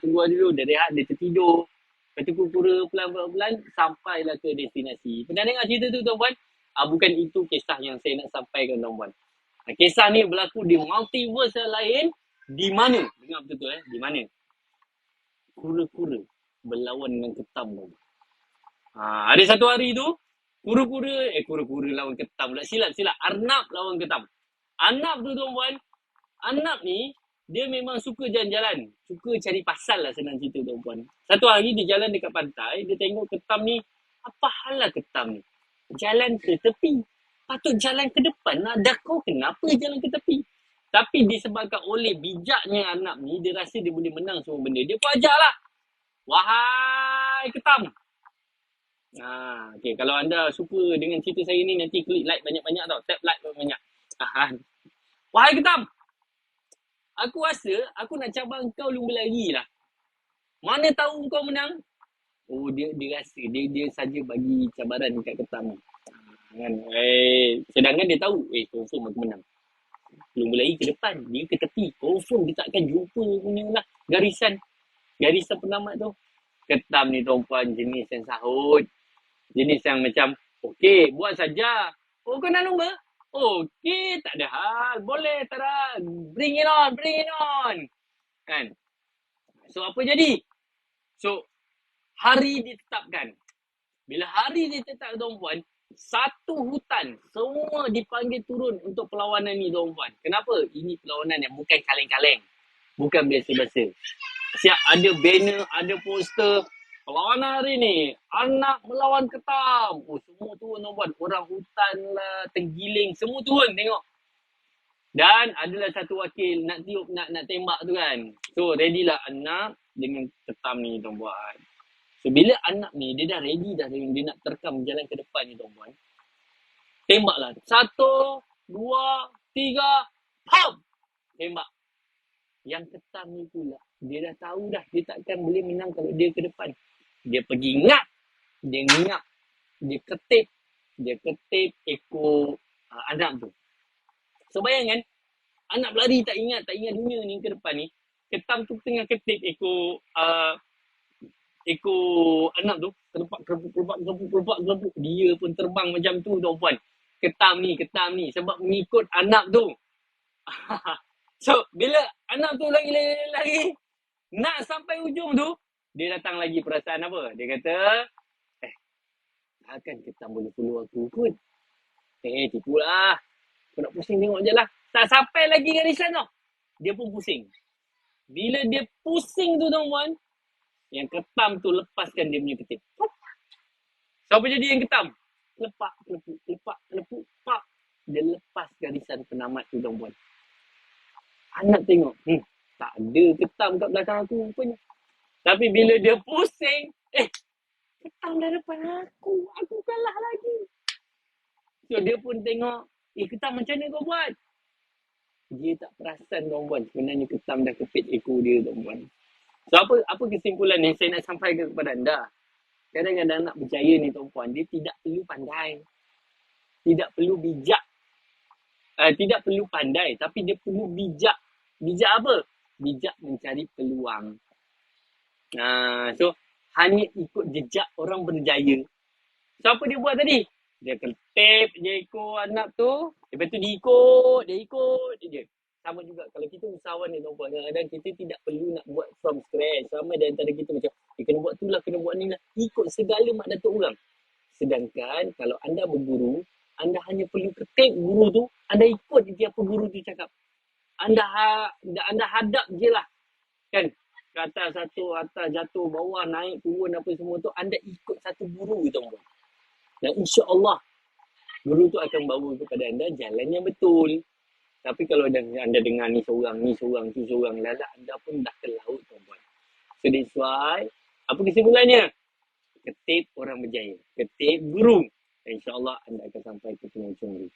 tunggu dulu. Dia rehat, dia tertidur. Lepas tu kura-kura pelan-pelan sampailah ke destinasi. Pernah dengar cerita tu tuan-puan? Bukan itu kisah yang saya nak sampaikan tuan-puan. Kisah ni berlaku di multiverse lain. Di mana? Dengar betul-betul di mana? Kura-kura berlawan dengan ketam. Ada satu hari tu, kura-kura lawan ketam pula. Silap. Arnab lawan ketam. Arnab tu tuan-puan, Arnab ni, dia memang suka jalan-jalan. Suka cari pasal lah senang cerita tuan-puan. Satu hari dia jalan dekat pantai, dia tengok ketam ni, apa hal lah ketam ni? Jalan ke tepi. Patut jalan ke depan. Dah kau kenapa jalan ke tepi? Tapi disebabkan oleh bijaknya Arnab ni, dia rasa dia boleh menang semua benda. Dia pun ajak lah. Wahai ketam. Okay. Kalau anda suka dengan cerita saya ni, nanti klik like banyak-banyak tau. Tap like banyak-banyak. Wahai ketam. Aku rasa aku nak cabar kau lumba lari lah. Mana tahu kau menang? Oh, dia rasa. Dia saja bagi cabaran dekat ketam ni. Kan? Sedangkan dia tahu, confirm aku menang. Lumba lari ke depan, dia ke tepi. Confirm dia takkan jumpa punya lah garisan penamat tu. Ketam ni tuan-puan jenis yang sahut. Jenis yang macam, okey, buat saja. Oh, kau nak lumba? Okey, tak ada hal. Boleh, Tara. Bring it on. Kan? So, apa jadi? So, hari ditetapkan. Bila hari ditetapkan, tuan-puan, satu hutan, semua dipanggil turun untuk perlawanan ni, tuan-puan. Kenapa? Ini perlawanan yang bukan kaleng-kaleng. Bukan biasa-biasa. Siap ada banner, ada poster. Perlawanan hari ni, anak melawan ketam. Semua turun tuan-puan. Orang hutan lah, tenggiling, semua turun tengok. Dan adalah satu wakil nak tiup, nak tembak tu kan. So, ready lah anak dengan ketam ni tuan-puan. So, bila anak ni, dia dah ready dah. Dia nak terkam jalan ke depan ni tuan-puan. Tembaklah. 1, 2, 3, pam! Tembak. Yang ketam ni pula, dia dah tahu dah, dia takkan boleh menang kalau dia ke depan. Dia pergi ngap. Dia ketip ekor anak tu. So bayangkan, anak berlari tak ingat dunia ni ke depan ni. Ketam tu tengah ketip ekor anak tu. Kelepak. Dia pun terbang macam tu tuan-puan. Ketam ni. Sebab mengikut anak tu. So, bila anak tu lagi nak sampai ujung tu, dia datang lagi perasaan apa? Dia kata, takkan ketam boleh follow aku kot. Tipulah. Aku nak pusing tengok je lah. Tak sampai lagi garisan tau. Dia pun pusing. Bila dia pusing tu tuan-puan, yang ketam tu lepaskan dia punya ketip. So, apa jadi yang ketam? Lepak, lepuk, pak. Dia lepas garisan penamat tu tuan-puan. Anak tengok, tak ada ketam kat belakang aku rupanya. Tapi bila dia pusing, ketam dah depan aku kalah lagi. So dia pun tengok, ketam macam mana kau buat? Dia tak perasan tuan-puan, sebenarnya ketam dah kepit ekor dia tuan-puan. So apa kesimpulan yang saya nak sampaikan kepada anda? Kadang-kadang nak berjaya ni tuan-puan, dia tidak perlu pandai. Tidak perlu bijak. Tidak perlu pandai, tapi dia perlu bijak. Bijak apa? Bijak mencari peluang. So, hanya ikut jejak orang berjaya. So, apa dia buat tadi? Dia ketip je ekor anak tu. Lepas tu dia ikut je. Sama juga kalau kita usahawan ni tuan-puan. Kadang-kadang kita tidak perlu nak buat from scratch. Sama di antara kita macam, kena buat tu lah, kena buat ni lah. Ikut segala mak datuk orang. Sedangkan kalau anda berguru, anda hanya perlu ketip guru tu. Anda ikut je apa guru tu cakap. Anda hadap je lah. Kan? Ke atas satu, atas jatuh, bawah, naik, turun apa semua tu. Anda ikut satu guru tuan-puan. Dan insya-Allah guru tu akan bawa kepada anda jalan yang betul. Tapi kalau anda dengar ni seorang, tu seorang, lala anda pun dah ke laut tuan-puan. So that's why, apa kesimpulannya? Ketip orang berjaya. Ketip guru. InsyaAllah anda akan sampai ke penghujung ni.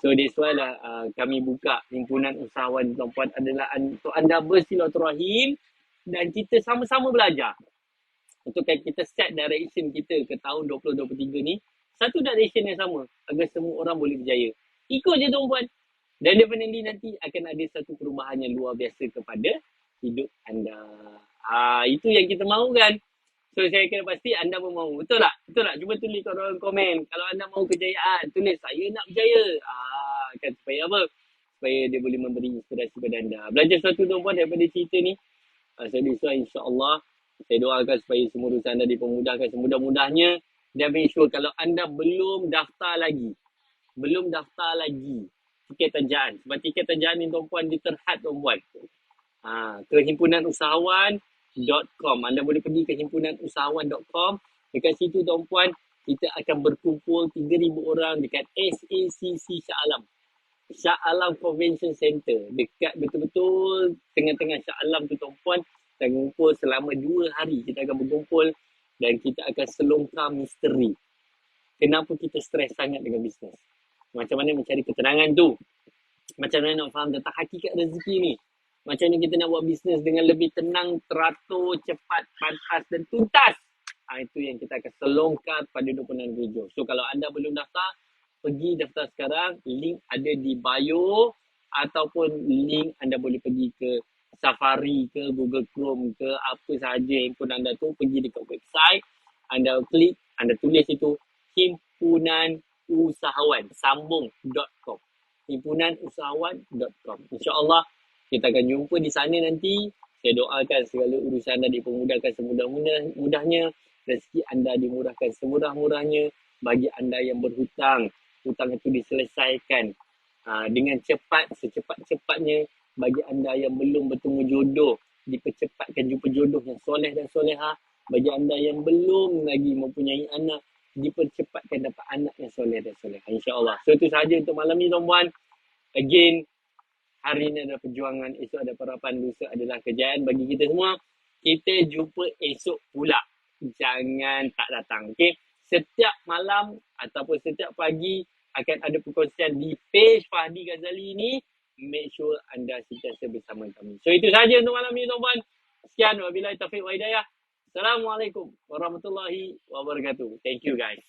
So that's why lah kami buka himpunan usahawan tuan-puan adalah untuk anda bersilaturahim dan kita sama-sama belajar. Untuk kita set direction kita ke tahun 2023 ni, satu direction yang sama agar semua orang boleh berjaya. Ikut je tuan-puan. Dan definitely nanti akan ada satu perubahan yang luar biasa kepada hidup anda. Itu yang kita mahu kan. So saya kira pasti anda pun mahu. Betul tak? Betul tak? Cuba tulis kat orang komen. Kalau anda mahu kejayaan, tulis saya nak berjaya. Kan supaya apa? Supaya dia boleh memberi inspirasi kepada anda. Belajar sesuatu tuan-puan daripada cerita ni. Saya doa insya-Allah saya doakan supaya semua urusan anda dipermudahkan semudah-mudahnya dan make sure kalau anda belum daftar lagi tiket tajaan. Sebab tiket tajaan ni tuan-puan diterhad tuan-puan. Ke himpunanusahawan.com. Anda boleh pergi ke himpunanusahawan.com. Dekat situ tuan-puan kita akan berkumpul 3,000 orang dekat SACC Shah Alam. Shah Alam Convention Center. Dekat betul-betul tengah-tengah Shah Alam tu tuan-puan. Kita akan kumpul selama 2 hari. Kita akan berkumpul dan kita akan selongkar misteri. Kenapa kita stres sangat dengan bisnes? Macam mana mencari ketenangan tu? Macam mana nak faham tentang hakikat rezeki ni? Macam mana kita nak buat bisnes dengan lebih tenang, teratur, cepat, pantas dan tuntas? Itu yang kita akan selongkar pada 26 So kalau anda belum daftar, pergi daftar sekarang. Link ada di bio ataupun link anda boleh pergi ke Safari ke Google Chrome ke apa sahaja handphone anda tu, pergi dekat website, anda klik, anda tulis itu himpunan usahawan sambung.com himpunanusahawan.com. InsyaAllah kita akan jumpa di sana nanti. Saya doakan segala urusan anda dipermudahkan semudah-mudahnya, rezeki anda dimurahkan semurah-murahnya. Bagi anda yang berhutang, hutang itu diselesaikan dengan cepat, secepat-cepatnya. Bagi anda yang belum bertemu jodoh, dipercepatkan jumpa jodoh yang soleh dan soleha. Bagi anda yang belum lagi mempunyai anak, dipercepatkan dapat anak yang soleh dan soleha. InsyaAllah. So itu sahaja untuk malam ni tuan-puan. Again, hari ini adalah perjuangan, esok ada harapan, lusa adalah kejayaan bagi kita semua. Kita jumpa esok pula. Jangan tak datang. Okay? Setiap malam ataupun setiap pagi akan ada perkongsian di page Fahdi Ghazali ni. Make sure anda sentiasa bersama kami. So itu sahaja untuk malam ni tuan-puan. Sekian, wabillahi taufiq wa hidayah. Assalamualaikum warahmatullahi wabarakatuh. Thank you guys.